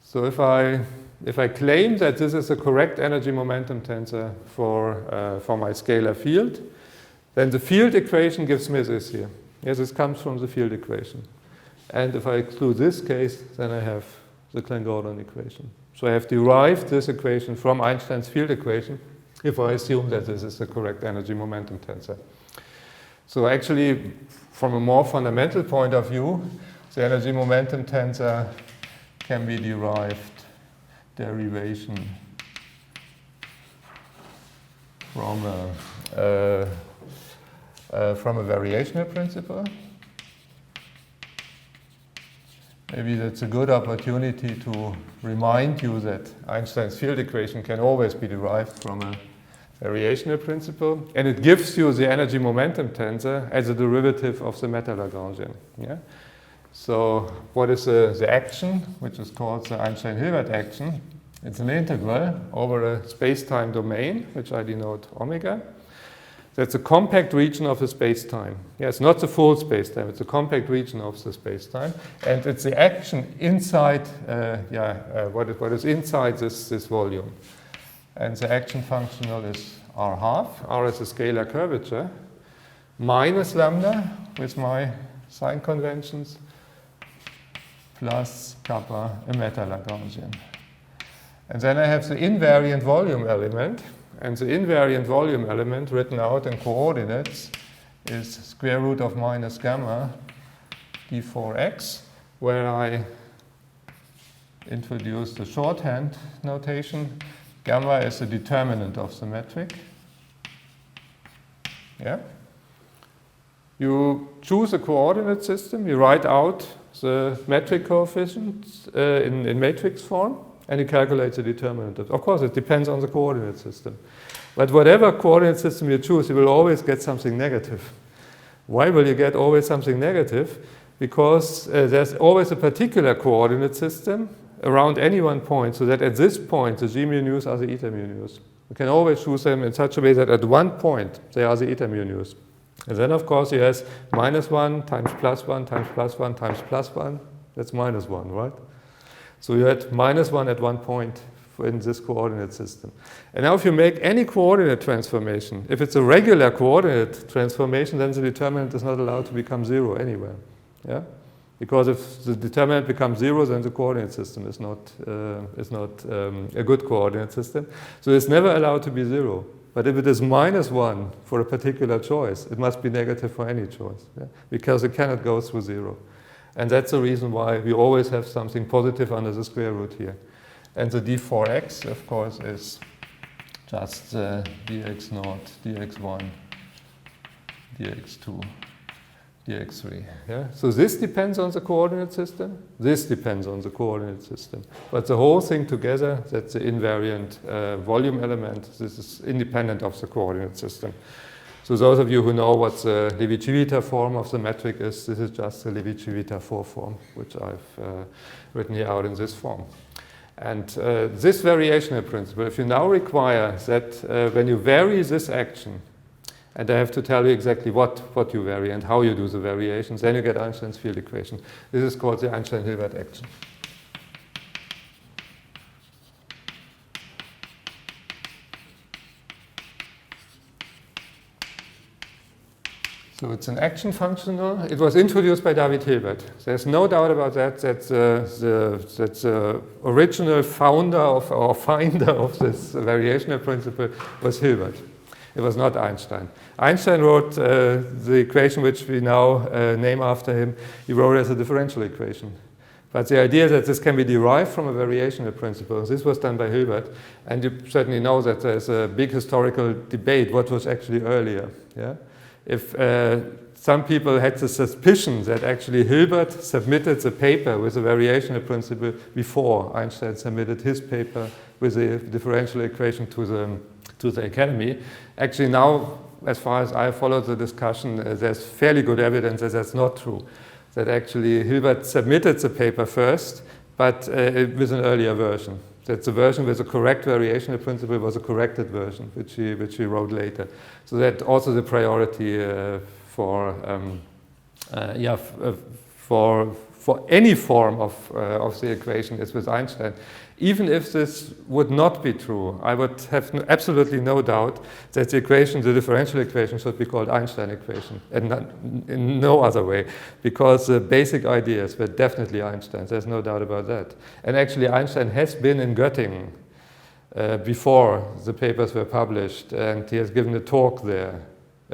So if I claim that this is a correct energy momentum tensor for my scalar field, then the field equation gives me this here. Yes, this comes from the field equation. And if I exclude this case, then I have the Klein-Gordon equation. So I have derived this equation from Einstein's field equation if I assume that this is the correct energy momentum tensor. So actually, from a more fundamental point of view, the energy momentum tensor can be derived derivation from a variational principle. Maybe that's a good opportunity to remind you that Einstein's field equation can always be derived from a variational principle, and it gives you the energy momentum tensor as a derivative of the meta-Lagrangian. Yeah? So what is the action, which is called the Einstein-Hilbert action? It's an integral over a space-time domain, which I denote omega. That's a compact region of the space-time. Yeah, it's not the full space-time, it's a compact region of the space-time. And it's the action inside, what is inside this volume. And the action functional is r half. R is a scalar curvature, minus lambda with my sign conventions, plus kappa, a meta-Lagrangian. And then I have the invariant volume element. And the invariant volume element written out in coordinates is square root of minus gamma d4x, where I introduce the shorthand notation. Gamma is the determinant of the metric. Yeah? You choose a coordinate system, you write out the metric coefficients in matrix form, and you calculate the determinant. Of course, it depends on the coordinate system. But whatever coordinate system you choose, you will always get something negative. Why will you get always something negative? Because there's always a particular coordinate system around any one point, so that at this point, the g mu nus are the eta mu nus. You can always choose them in such a way that at one point, they are the eta mu nus. And then, of course, you have -1 times +1 times +1 times +1. That's -1, right? So you had -1 at one point in this coordinate system. And now if you make any coordinate transformation, if it's a regular coordinate transformation, then the determinant is not allowed to become 0 anywhere. Yeah? Because if the determinant becomes 0, then the coordinate system is not a good coordinate system. So it's never allowed to be 0. But if it is -1 for a particular choice, it must be negative for any choice, yeah? Because it cannot go through 0. And that's the reason why we always have something positive under the square root here. And the d4x, of course, is just dx0, dx1, dx2, dx3. Yeah? So this depends on the coordinate system. This depends on the coordinate system. But the whole thing together, that's the invariant volume element. This is independent of the coordinate system. So those of you who know what the Levi-Civita form of the metric is, this is just the Levi-Civita 4 form, which I've written here out in this form. And this variational principle, if you now require that when you vary this action, and I have to tell you exactly what you vary and how you do the variations, then you get Einstein's field equation. This is called the Einstein-Hilbert action. So it's an action functional. It was introduced by David Hilbert. There's no doubt about that. That's the original founder of, or finder of this variational principle was Hilbert. It was not Einstein. Einstein wrote the equation which we now name after him. He wrote it as a differential equation. But the idea that this can be derived from a variational principle, this was done by Hilbert. And you certainly know that there's a big historical debate what was actually earlier. Yeah? If some people had the suspicion that actually Hilbert submitted the paper with a variational principle before Einstein submitted his paper with the differential equation to the Academy. Actually now, as far as I followed the discussion, there's fairly good evidence that that's not true. That actually Hilbert submitted the paper first, but with an earlier version. That the version with the correct variational principle was a corrected version, which he wrote later. So that also the priority for any form of the equation is with Einstein. Even if this would not be true, I would have absolutely no doubt that the equation, the differential equation, should be called Einstein equation, and not, in no other way, because the basic ideas were definitely Einstein's. There's no doubt about that. And actually, Einstein has been in Göttingen before the papers were published, and he has given a talk there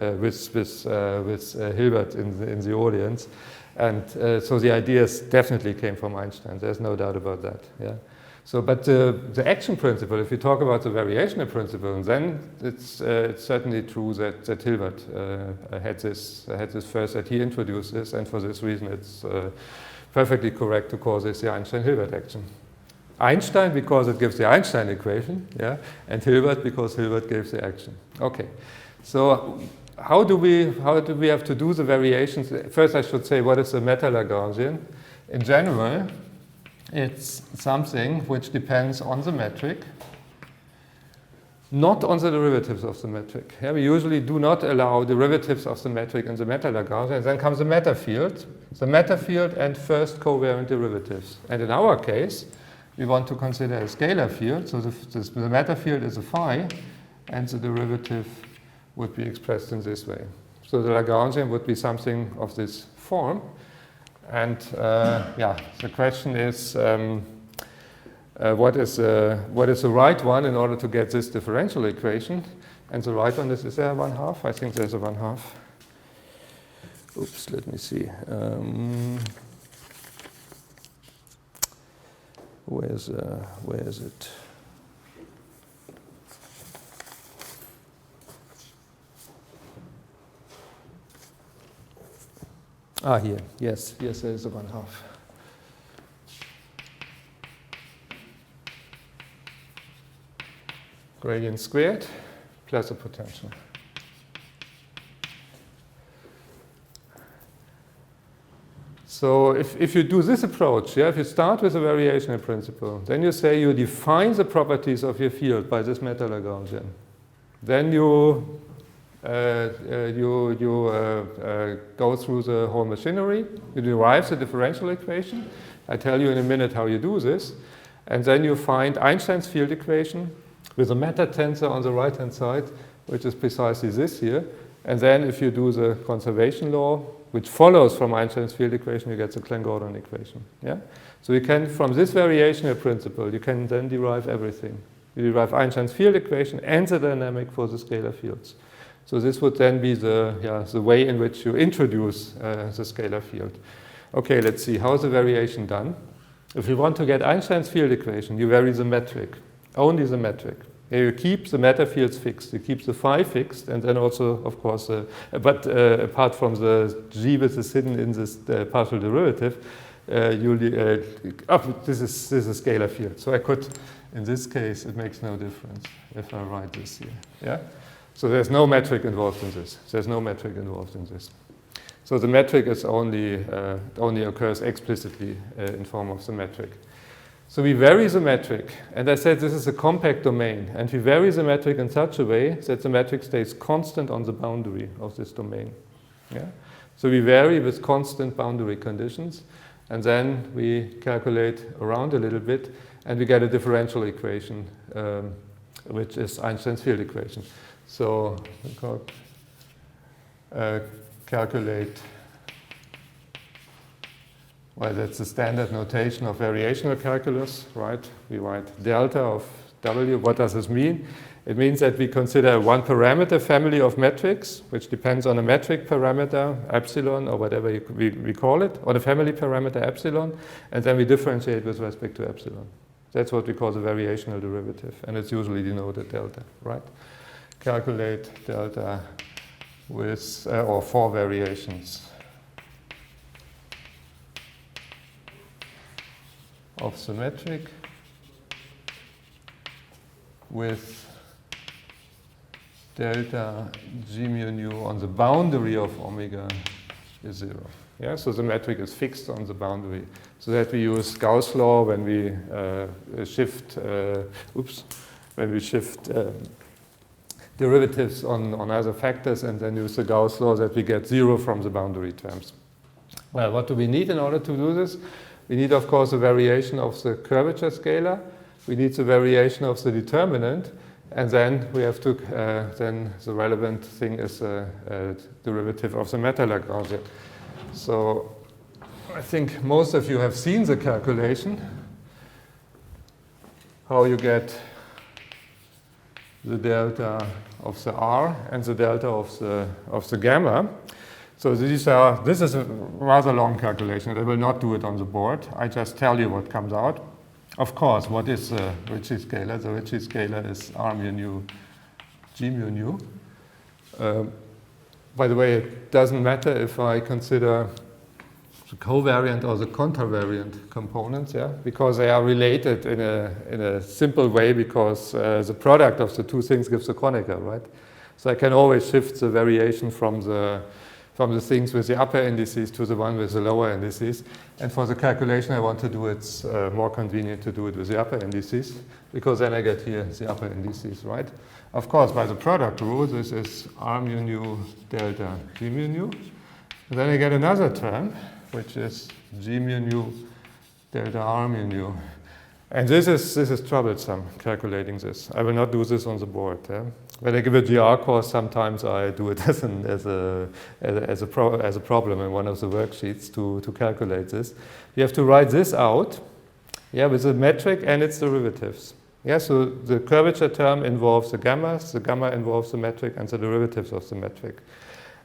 with Hilbert in the audience. And so the ideas definitely came from Einstein. There's no doubt about that. Yeah. So, but the action principle, if you talk about the variational principle, then it's certainly true that Hilbert had this first, that he introduced this, and for this reason it's perfectly correct to call this the Einstein-Hilbert action. Einstein because it gives the Einstein equation, yeah, and Hilbert because Hilbert gives the action. Okay, so how do we have to do the variations? First, I should say what is the meta-Lagrangian. In general, it's something which depends on the metric, not on the derivatives of the metric. Yeah, we usually do not allow derivatives of the metric in the meta-Lagrangian. And then comes the meta field and first covariant derivatives. And in our case, we want to consider a scalar field. So the meta field is a phi, and the derivative would be expressed in this way. So the Lagrangian would be something of this form. And the question is, what is the right one in order to get this differential equation? And the right one is there 1/2? I think there's a 1/2. Oops, let me see. Where is it? Ah, here. Yes, there is a 1/2. Gradient squared plus a potential. So if you do this approach, yeah, if you start with a variational principle, then you say you define the properties of your field by this meta-Lagrangian. Then you go through the whole machinery, you derive the differential equation, I tell you in a minute how you do this. And then you find Einstein's field equation with a matter tensor on the right-hand side, which is precisely this here. And then if you do the conservation law, which follows from Einstein's field equation, you get the Klein-Gordon equation. Yeah? So you can, from this variational principle, you can then derive everything. You derive Einstein's field equation and the dynamic for the scalar fields. So this would then be the way in which you introduce the scalar field. Okay, let's see, how is the variation done? If you want to get Einstein's field equation, you vary the metric, only the metric. You keep the matter fields fixed, you keep the phi fixed, and then also, of course, apart from the g which is hidden in this partial derivative, this is scalar field. So I could, in this case, it makes no difference if I write this here. Yeah? So there's no metric involved in this. There's no metric involved in this. So the metric is only occurs explicitly in form of the metric. So we vary the metric, and I said this is a compact domain, and we vary the metric in such a way that the metric stays constant on the boundary of this domain. Yeah? So we vary with constant boundary conditions, and then we calculate around a little bit, and we get a differential equation, which is Einstein's field equation. So calculate, well, that's the standard notation of variational calculus, right? We write delta of W. What does this mean? It means that we consider one parameter family of metrics, which depends on a metric parameter, epsilon, or whatever we call it, or the family parameter epsilon, and then we differentiate with respect to epsilon. That's what we call the variational derivative, and it's usually denoted delta, right? Calculate delta with, or for variations of the metric with delta g mu nu on the boundary of omega is 0. Yeah, so the metric is fixed on the boundary. So that we use Gauss law when we shift derivatives on other factors, and then use the Gauss law that we get 0 from the boundary terms. Well, what do we need in order to do this? We need, of course, a variation of the curvature scalar. We need the variation of the determinant, and then we have to, then the relevant thing is a derivative of the matter Lagrangian. So I think most of you have seen the calculation, how you get the delta of the R and the delta of the gamma. So this is a rather long calculation. I will not do it on the board. I just tell you what comes out. Of course, what is the Ricci scalar? The Ricci scalar is R mu nu, G mu nu. By the way, it doesn't matter if I consider the covariant or the contravariant components, yeah, because they are related in a simple way, because the product of the two things gives the Kronecker, right? So I can always shift the variation from the things with the upper indices to the one with the lower indices. And for the calculation I want to do, it's more convenient to do it with the upper indices, because then I get here the upper indices, right? Of course, by the product rule, this is R mu nu delta G mu nu. And then I get another term, which is G mu nu delta R mu nu. And this is troublesome, calculating this. I will not do this on the board. Yeah? When I give a GR course, sometimes I do it as a problem in one of the worksheets to calculate this. You have to write this out, yeah, with the metric and its derivatives. Yeah, so the curvature term involves the gamma involves the metric and the derivatives of the metric.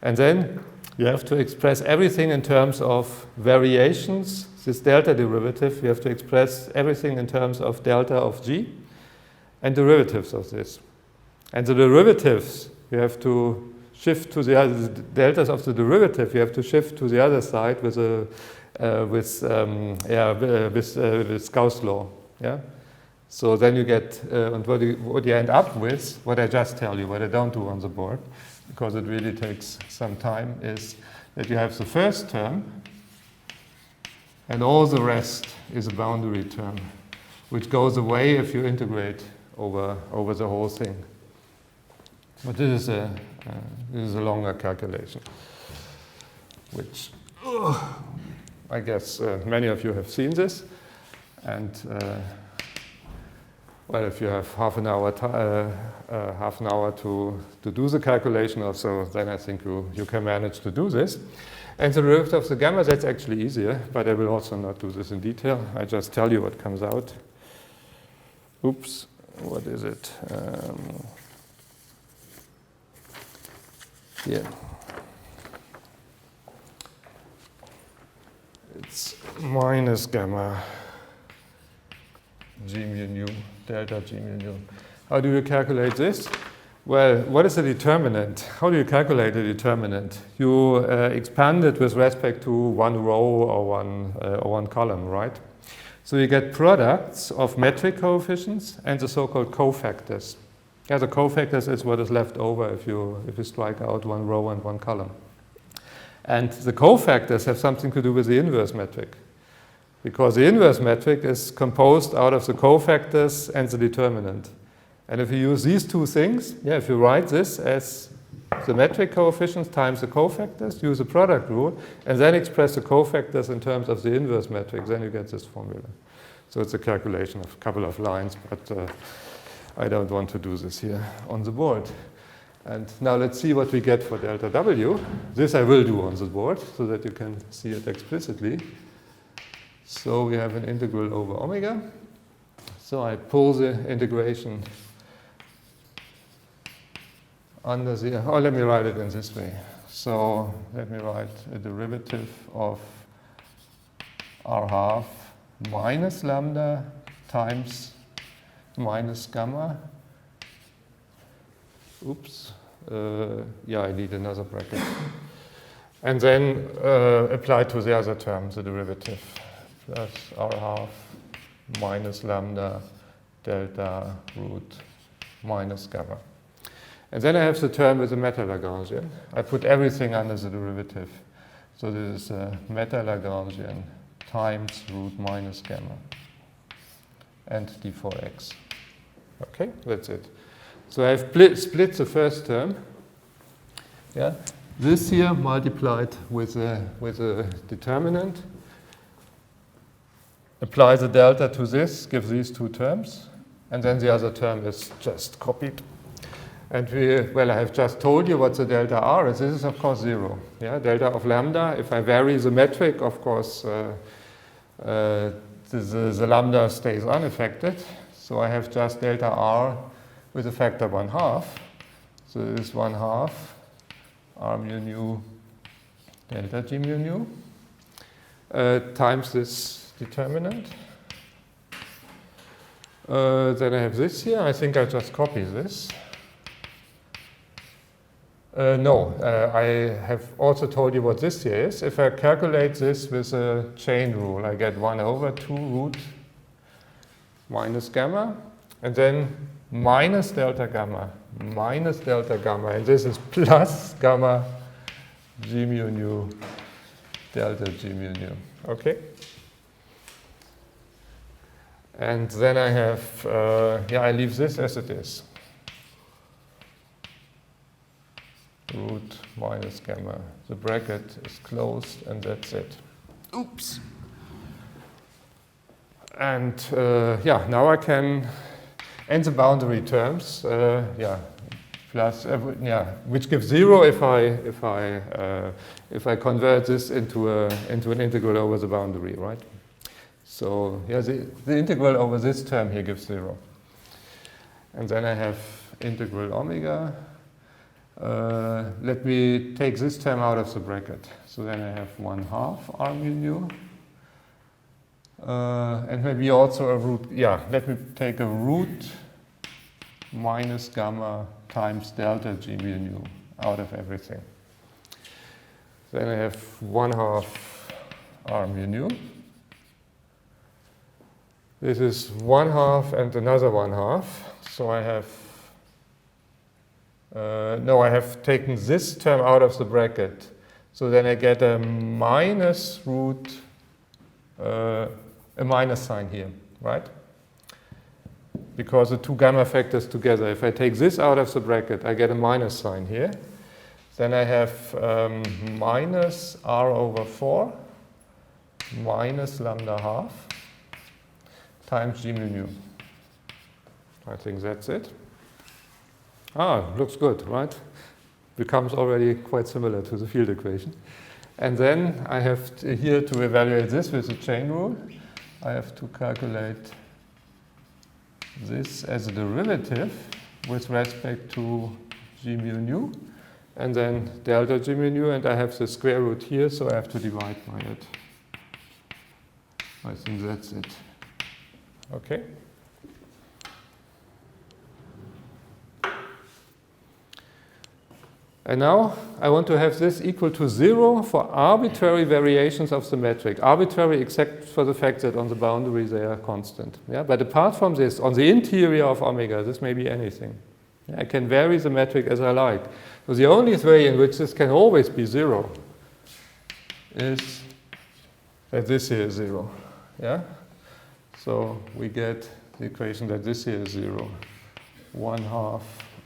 And then you have to express everything in terms of variations. This delta derivative, you have to express everything in terms of delta of g and derivatives of this. And the derivatives, you have to shift to the other deltas of the derivative. You have to shift to the other side with Gauss law. Yeah. So then you get, and what you end up with, what I just tell you, what I don't do on the board, because it really takes some time, is that you have the first term, and all the rest is a boundary term, which goes away if you integrate over the whole thing. But this is a longer calculation, which I guess many of you have seen this. And well, if you have half an hour to do the calculation or so, then I think you can manage to do this. And the derivative of the gamma, that's actually easier, but I will also not do this in detail. I just tell you what comes out. Oops, what is it? Here. It's minus gamma g mu nu, delta g mu nu. How do you calculate this? Well, what is the determinant? How do you calculate the determinant? You expand it with respect to one row or one column, right? So you get products of metric coefficients and the so-called cofactors. Yeah, the cofactors is what is left over if you strike out one row and one column. And the cofactors have something to do with the inverse metric, because the inverse metric is composed out of the cofactors and the determinant. And if you use these two things, yeah, if you write this as the metric coefficients times the cofactors, use the product rule, and then express the cofactors in terms of the inverse metric, then you get this formula. So it's a calculation of a couple of lines, but I don't want to do this here on the board. And now let's see what we get for delta W. This I will do on the board so that you can see it explicitly. So we have an integral over omega. So I pull the integration under the, oh, let me write it in this way. So let me write a derivative of r half minus lambda times minus gamma. Oops. Yeah, I need another bracket. And then apply to the other term, the derivative, plus r half minus lambda delta root minus gamma. And then I have the term with the meta-Lagrangian. I put everything under the derivative. So this is a meta-Lagrangian times root minus gamma and d4x. Okay, that's it. So I've split the first term. Yeah, this here multiplied with a determinant. Apply the delta to this, give these two terms, and then the other term is just copied. And well, I have just told you what the delta R is. This is, of course, 0. Yeah, delta of lambda. If I vary the metric, of course, the lambda stays unaffected. So I have just delta R with a factor 1/2. So this is 1/2 R mu nu delta G mu nu times this determinant. Then I have this here. I think I just copy this. No, I have also told you what this here is. If I calculate this with a chain rule, I get 1/2 root minus gamma, and then minus delta gamma, and this is plus gamma g mu nu delta g mu nu. Okay? And then I have, yeah, I leave this as it is. Root minus gamma. The bracket is closed, and that's it. Oops. And yeah, now I can, and the boundary terms, yeah, plus, yeah, which gives 0 if I convert this into an integral over the boundary, right? So yeah, the integral over this term here gives 0. And then I have integral omega. Let me take this term out of the bracket. So then I have 1/2 R mu nu. And maybe also a root, yeah, let me take a root minus gamma times delta G mu nu out of everything. Then I have 1/2 R mu nu. This is 1/2 and another 1/2. So I have, no, I have taken this term out of the bracket. So then I get a minus root, a minus sign here, right? Because the two gamma factors together, if I take this out of the bracket, I get a minus sign here. Then I have minus R over 4 minus lambda half times g mu nu. I think that's it. Looks good, right? Becomes already quite similar to the field equation. And then I have here to evaluate this with the chain rule. I have to calculate this as a derivative with respect to g mu nu, and then delta g mu nu, and I have the square root here, so I have to divide by it. I think that's it. Okay. And now I want to have this equal to 0 for arbitrary variations of the metric. Arbitrary except for the fact that on the boundary they are constant. Yeah? But apart from this, on the interior of omega, this may be anything. Yeah? I can vary the metric as I like. So the only way in which this can always be 0 is that this here is 0. Yeah? So we get the equation that this here is 0. 1/2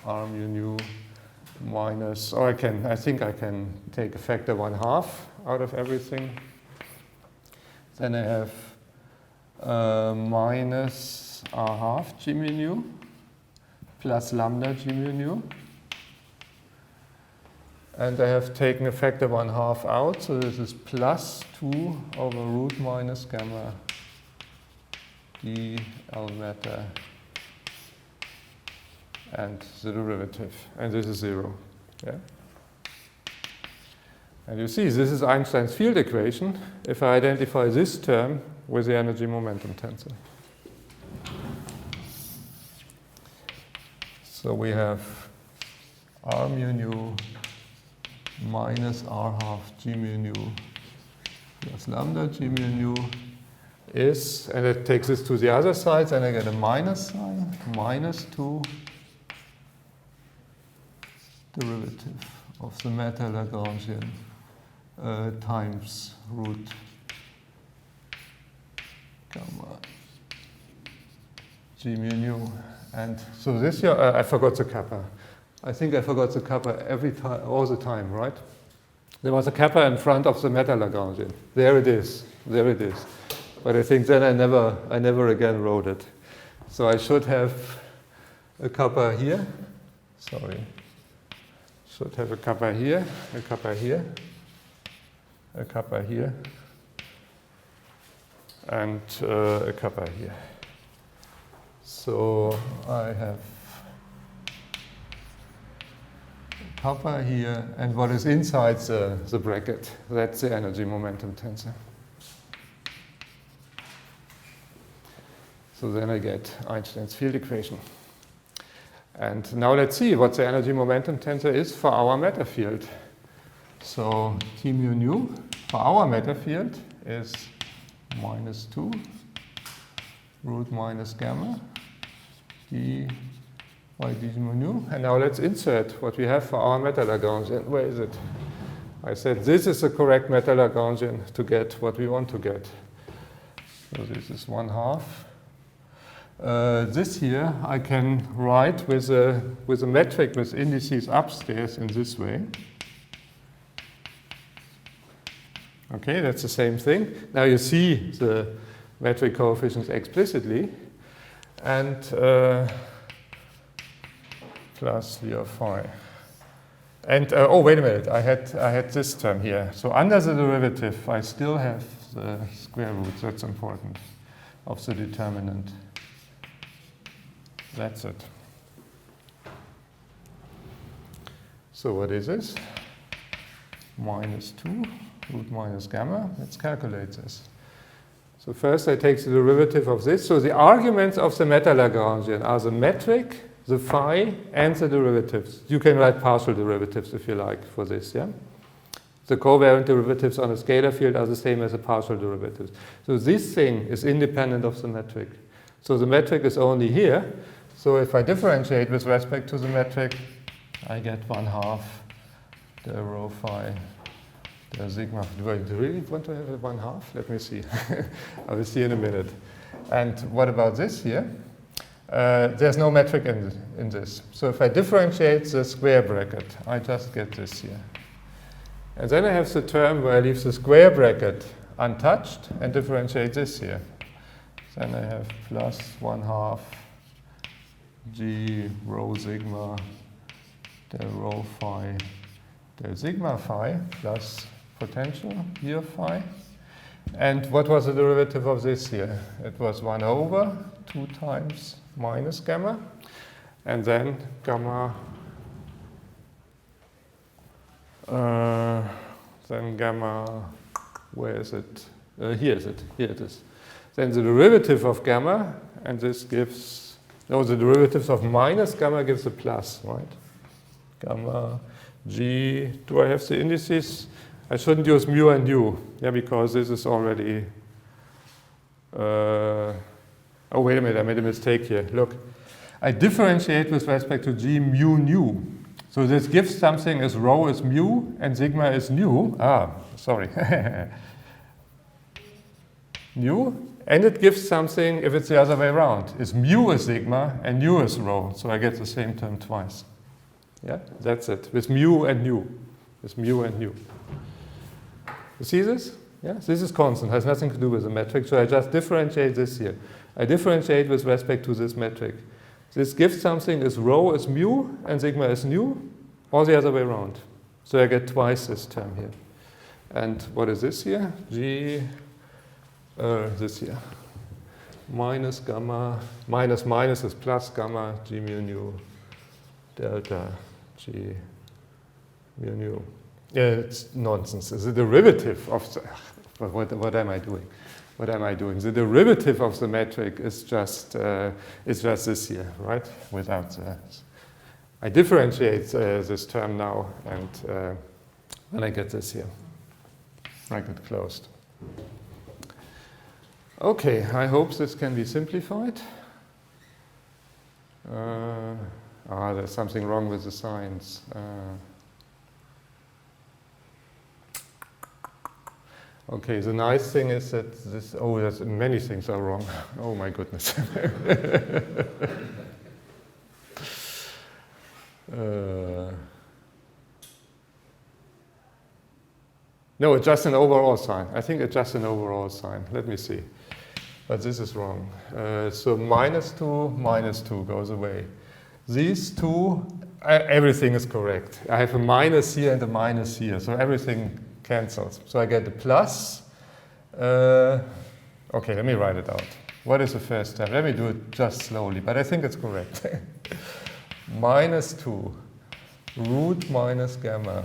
r mu nu minus, or I think I can take a factor 1/2 out of everything. Then I have minus r half g mu nu plus lambda g mu nu. And I have taken a factor 1/2 out, so this is plus 2 over root minus gamma d L matter and the derivative, and this is 0. Yeah? And you see, this is Einstein's field equation if I identify this term with the energy momentum tensor. So we have r mu nu minus r half g mu nu plus lambda g mu nu is, and it takes this to the other side, and I get a minus sign, minus 2 derivative of the matter Lagrangian times root gamma g mu nu. And so this here, I forgot the kappa. I think I forgot the kappa every time, all the time, right? There was a kappa in front of the matter Lagrangian. There it is. There it is. But I think then I never again wrote it. So I should have a kappa here. Sorry. Should have a kappa here, a kappa here, a kappa here, and a kappa here. So I have a kappa here, and what is inside the bracket, that's the energy momentum tensor. So then I get Einstein's field equation. And now let's see what the energy momentum tensor is for our matter field. So T mu nu for our matter field is minus 2 root minus gamma d by d mu nu. And now let's insert what we have for our matter Lagrangian. Where is it? I said this is the correct matter Lagrangian to get what we want to get. So this is 1/2. This here I can write with a metric with indices upstairs in this way. Okay, that's the same thing. Now you see the metric coefficients explicitly, and plus v of phi. And oh, wait a minute, I had this term here. So under the derivative, I still have the square root. That's important, of the determinant. That's it. So what is this? Minus 2 root minus gamma. Let's calculate this. So first I take the derivative of this. So the arguments of the matter Lagrangian are the metric, the phi, and the derivatives. You can write partial derivatives if you like for this, yeah? The covariant derivatives on a scalar field are the same as the partial derivatives. So this thing is independent of the metric. So the metric is only here. So if I differentiate with respect to the metric, I get 1/2 the rho phi, the sigma. Do I really want to have a 1/2? Let me see. I will see in a minute. And what about this here? There's no metric in this. So if I differentiate the square bracket, I just get this here. And then I have the term where I leave the square bracket untouched and differentiate this here. Then I have plus 1/2 G rho sigma del rho phi del sigma phi plus potential here phi. And what was the derivative of this here? It was 1/2 times minus gamma, and then gamma, where is it? Here is it, here it is. Then the derivative of gamma, and this gives, no, the derivatives of minus gamma gives a plus, right? Gamma G, do I have the indices? I shouldn't use mu and u, yeah, because this is already, oh, wait a minute, I made a mistake here. Look, I differentiate with respect to G mu nu. So this gives something as rho is mu and sigma is nu. Sorry. Nu, and it gives something if it's the other way around. Is mu is sigma and nu is rho, so I get the same term twice. Yeah, that's it, with mu and nu. With mu and nu. You see this? Yeah, this is constant, has nothing to do with the metric, so I just differentiate this here. I differentiate with respect to this metric. This gives something as rho is mu and sigma is nu, or the other way around. So I get twice this term here. And what is this here? G, this here. Minus gamma, minus minus is plus gamma, G mu nu, delta G mu nu. It's nonsense. It's a derivative of the, what am I doing? What am I doing? The derivative of the metric is just this here, right? Without the, I differentiate this term now, and then I get this here. Bracket closed. Okay, I hope this can be simplified. There's something wrong with the signs. Okay, the nice thing is that this, there's many things are wrong. Oh my goodness. No, it's just an overall sign. I think it's just an overall sign. Let me see. But this is wrong. So -2 goes away. These two, everything is correct. I have a minus here and a minus here, so everything cancels. So I get a plus. Okay, let me write it out. What is the first step? Let me do it just slowly, but I think it's correct. -2 root minus gamma.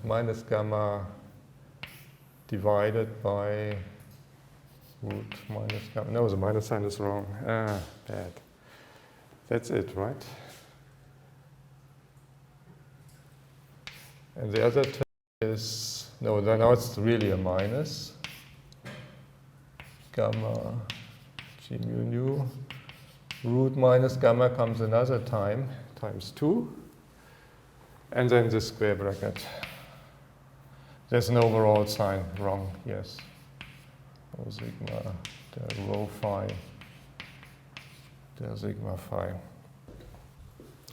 Minus gamma divided by root minus gamma. No, the minus sign is wrong. Bad. That's it, right? And the other term is, no, now it's really a minus. Gamma G mu nu. Root minus gamma comes another time, times 2. And then this square bracket. There's an overall sign wrong, yes. Rho sigma del rho phi del sigma phi.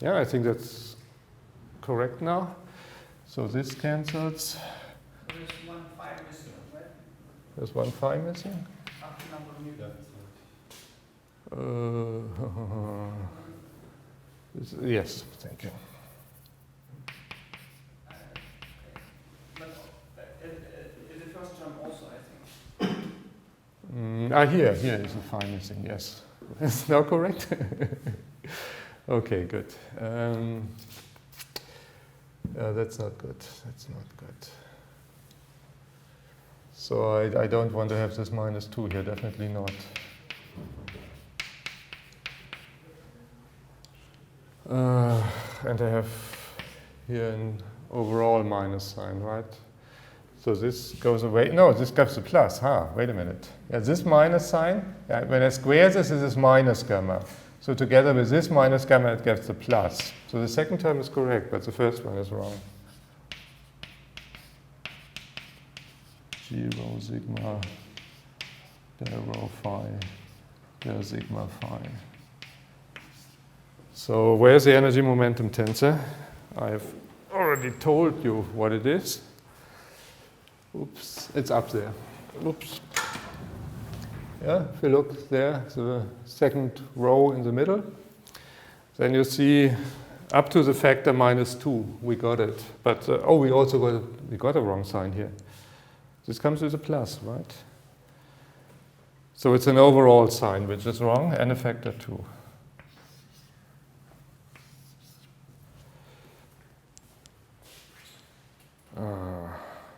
Yeah, I think that's correct now. So this cancels. There's 1 phi missing, right? There's 1 phi missing? After number of newtons. Yes, thank you. The first term also, I think. Here is a phi missing, yes. Is now correct? Okay, good. That's not good. That's not good. So I don't want to have this -2 here, definitely not. And I have here an overall minus sign, right? So this goes away. No, this gives a plus. Wait a minute. Yeah, this minus sign, when I square this, this is minus gamma. So together with this minus gamma, it gives the plus. So the second term is correct, but the first one is wrong. G rho sigma del rho phi del sigma phi. So where's the energy momentum tensor? I've already told you what it is. Oops, it's up there. Oops. Yeah, if you look there, the second row in the middle, then you see up to the factor -2, we got it. But, we also got a wrong sign here. This comes with a plus, right? So it's an overall sign, which is wrong, and a factor 2.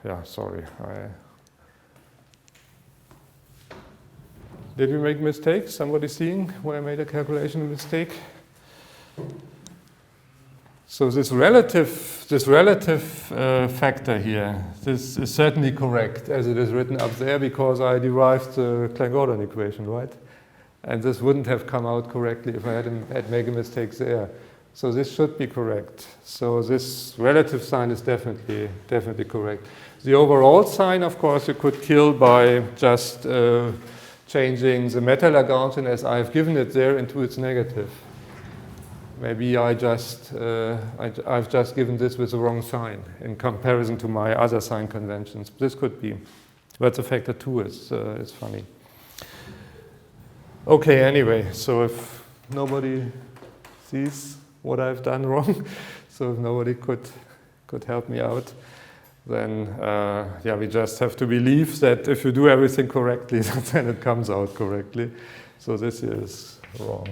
Yeah, sorry. Did we make mistakes? Somebody seeing where I made a calculation mistake? So this relative factor here, this is certainly correct as it is written up there because I derived the Klein-Gordon equation, right? And this wouldn't have come out correctly if I had made a mistake there. So this should be correct. So this relative sign is definitely correct. The overall sign, of course, you could kill by just changing the meta-Lagrangian as I've given it there into its negative. Maybe I've just given this with the wrong sign in comparison to my other sign conventions. This could be, but the factor 2 is funny. Okay, anyway, so if nobody sees what I've done wrong, so if nobody could help me out, then yeah, we just have to believe that if you do everything correctly, then it comes out correctly. So this here is wrong.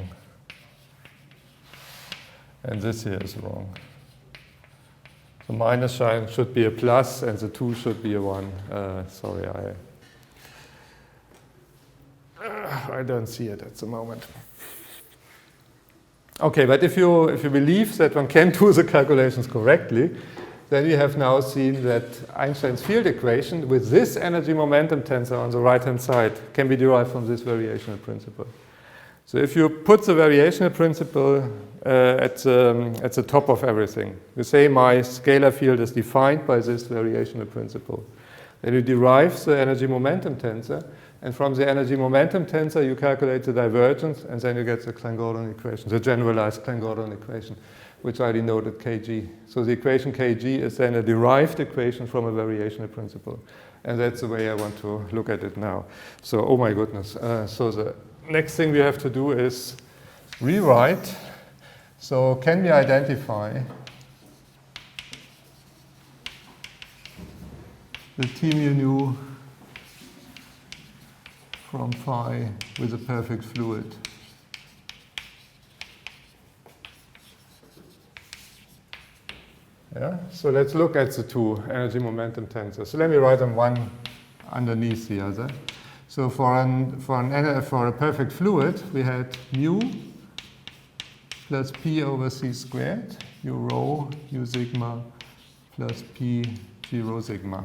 And this here is wrong. The minus sign should be a plus, and the 2 should be a 1. Sorry, I don't see it at the moment. Okay, but if you believe that one can do the calculations correctly, then we have now seen that Einstein's field equation with this energy momentum tensor on the right-hand side can be derived from this variational principle. So if you put the variational principle at the top of everything, you say my scalar field is defined by this variational principle. Then you derive the energy momentum tensor, and from the energy momentum tensor you calculate the divergence, and then you get the Klein-Gordon equation, the generalized Klein-Gordon equation, which I denoted Kg. So the equation Kg is then a derived equation from a variational principle. And that's the way I want to look at it now. So, oh my goodness. So the next thing we have to do is rewrite. So can we identify the T mu nu from phi with a perfect fluid? Yeah, so let's look at the two energy momentum tensors. So let me write them one underneath the other. So for a perfect fluid, we had mu plus p over c squared, u rho, u sigma plus p g rho sigma.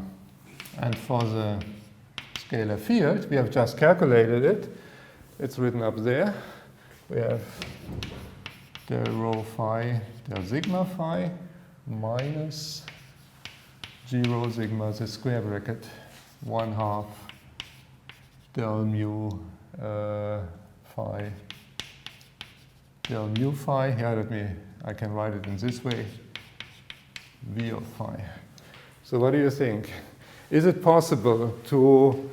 And for the scalar field, we have just calculated it. It's written up there. We have del rho phi, del sigma phi, minus g rho sigma, the square bracket, 1/2 del mu phi, del mu phi. Here, I can write it in this way, v of phi. So what do you think? Is it possible to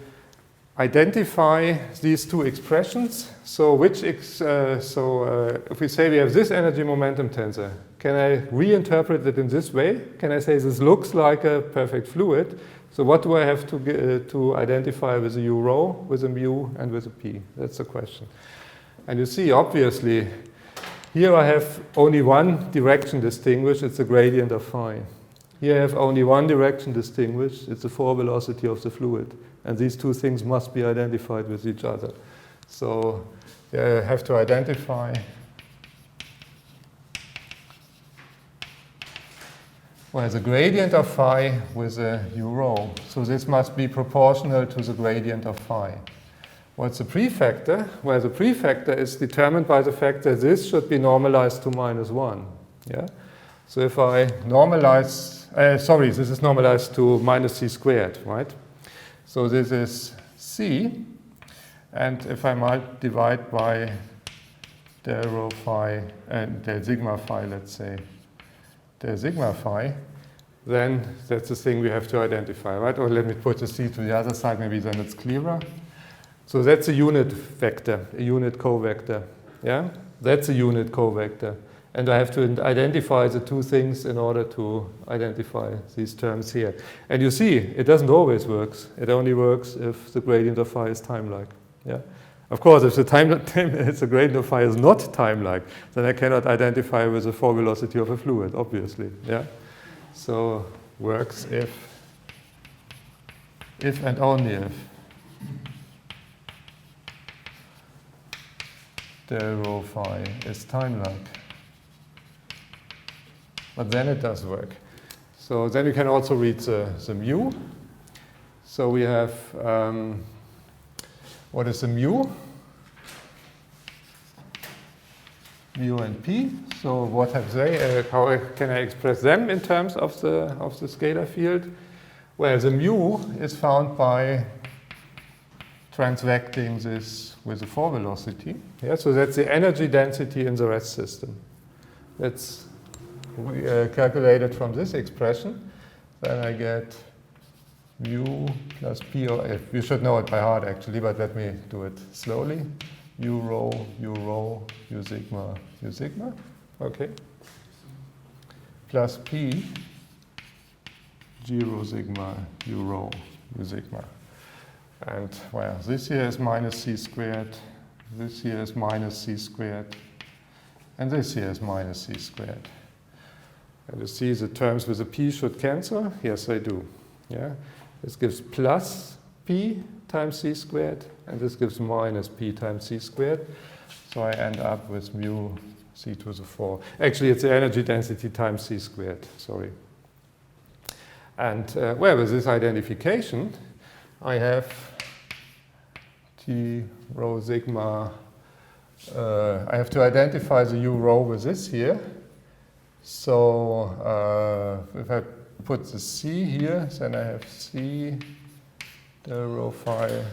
identify these two expressions? So if we say we have this energy momentum tensor, can I reinterpret it in this way? Can I say this looks like a perfect fluid? So what do I have to identify with a u rho, with a mu, and with a p? That's the question. And you see, obviously, here I have only one direction distinguished. It's the gradient of phi. Here I have only one direction distinguished. It's the forward velocity of the fluid. And these two things must be identified with each other. So I have to identify the gradient of phi with a u rho. So this must be proportional to the gradient of phi. What's the prefactor? Well, the prefactor is determined by the fact that this should be normalized to -1. Yeah? So if I normalize, this is normalized to minus c squared, right? So this is c, and if I might divide by del rho phi and del sigma phi, let's say, del sigma phi, then that's the thing we have to identify, right? Or let me put the C to the other side, maybe then it's clearer. So that's a unit vector, a unit covector, yeah? That's a unit covector. And I have to identify the two things in order to identify these terms here. And you see, it doesn't always work. It only works if the gradient of phi is time-like. Yeah? Of course, if the gradient of phi is not time-like, then I cannot identify with the fall velocity of a fluid, obviously. Yeah? So works if and only if del rho phi is time-like. But then it does work. So then we can also read the mu. So we have, what is the mu? Mu and p. So what have they, how can I express them in terms of the scalar field? Well, the mu is found by transvecting this with the fall velocity. Yeah, so that's the energy density in the rest system. That's calculated from this expression. Then I get mu plus p, or f. You should know it by heart actually, but let me do it slowly. U rho, U sigma, okay. Plus p, G rho sigma, U rho, U sigma. And well, this here is minus c squared, this here is minus c squared, and this here is minus c squared. And you see the terms with a p should cancel? Yes, they do. Yeah? This gives plus p times c squared, and this gives minus p times c squared. So I end up with mu c to the 4. Actually, it's the energy density times c squared, sorry. And well, with this identification, I have T rho sigma. I have to identify the u rho with this here. So if I put the c here, then I have c del rho phi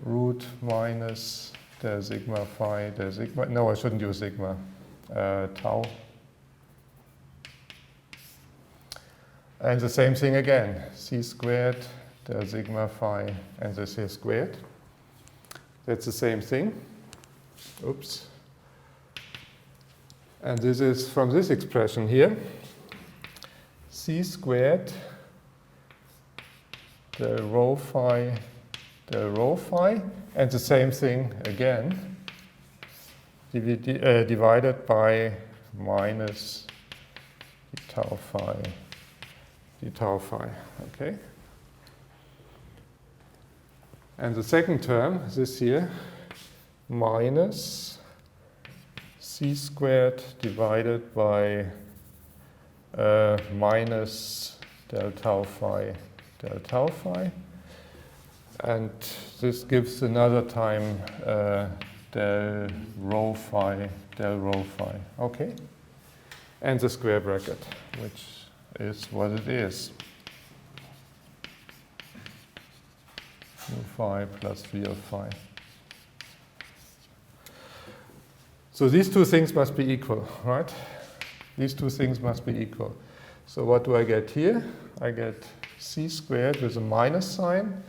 root minus del sigma phi del sigma. No, I shouldn't use sigma. Tau. And the same thing again. C squared del sigma phi and this here squared. That's the same thing. Oops. And this is from this expression here. C squared del rho phi, and the same thing again, divided by minus d tau phi, okay? And the second term, this here, minus c squared divided by minus del tau phi, and this gives another time del rho phi, okay? And the square bracket, which is what it is. Mu phi plus v of phi. So these two things must be equal, right? These two things must be equal. So what do I get here? I get c squared with a minus sign.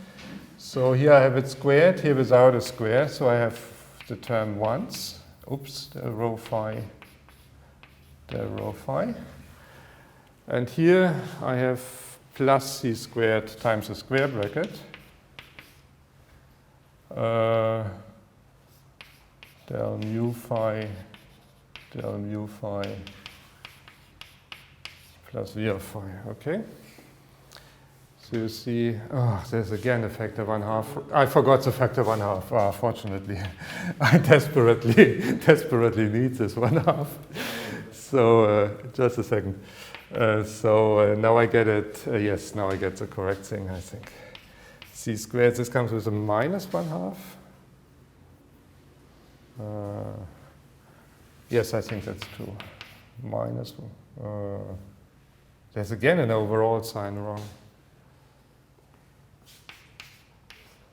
So here I have it squared, here without a square. So I have the term once. Oops, del rho phi. And here I have plus c squared times the square bracket. Del mu phi plus v of phi, okay? So you see, oh, there's again a factor 1/2. I forgot the factor 1/2, fortunately. I desperately need this 1/2. So just a second. So now I get it, yes, now I get the correct thing, I think. C squared, this comes with a minus 1/2. Yes, I think that's true. Minus, there's again an overall sign wrong.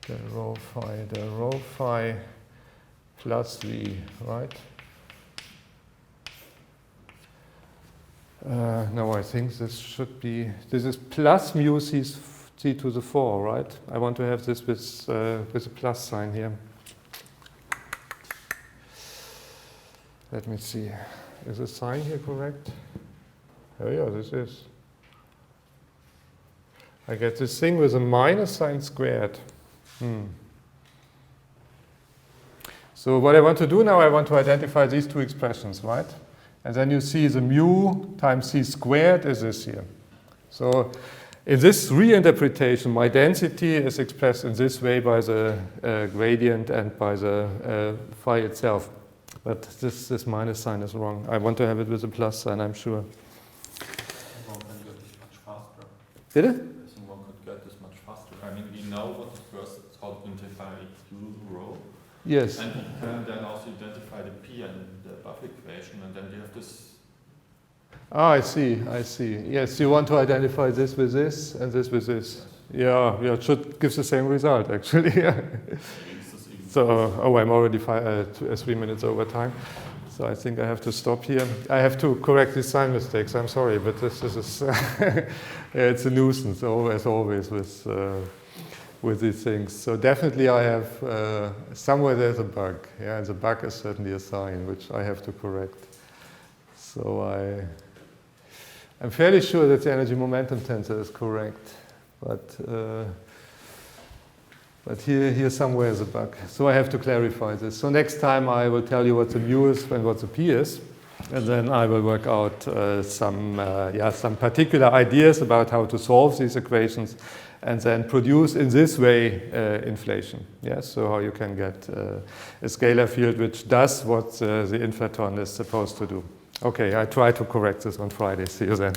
Del rho phi plus v, right? No, I think this should be, this is plus mu c to the 4, right? I want to have this with a plus sign here. Let me see. Is the sign here correct? Oh yeah, this is. I get this thing with a minus sign squared. So what I want to do now, I want to identify these two expressions, right? And then you see the mu times c squared is this here. So in this reinterpretation, my density is expressed in this way by the gradient and by the phi itself. But this minus sign is wrong. I want to have it with a plus sign, I'm sure. One can get this much faster. Did it? I think one could get this much faster. I mean, we know what the first is called identify u rho. Yes. And you can then also identify the p and the above equation, and then you have this. Ah, I see. Yes, you want to identify this with this and this with this. Yeah, it should give the same result, actually. So, I'm already 3 minutes over time. So I think I have to stop here. I have to correct these sign mistakes. I'm sorry, but this is it's a nuisance, as always, with these things. So definitely I have, somewhere there's a bug. Yeah, and the bug is certainly a sign, which I have to correct. So I'm fairly sure that the energy momentum tensor is correct. But here somewhere is a bug. So I have to clarify this. So next time I will tell you what the mu is and what the p is. And then I will work out some particular ideas about how to solve these equations and then produce in this way inflation. Yes, so how you can get a scalar field which does what the inflaton is supposed to do. Okay, I try to correct this on Friday. See you then.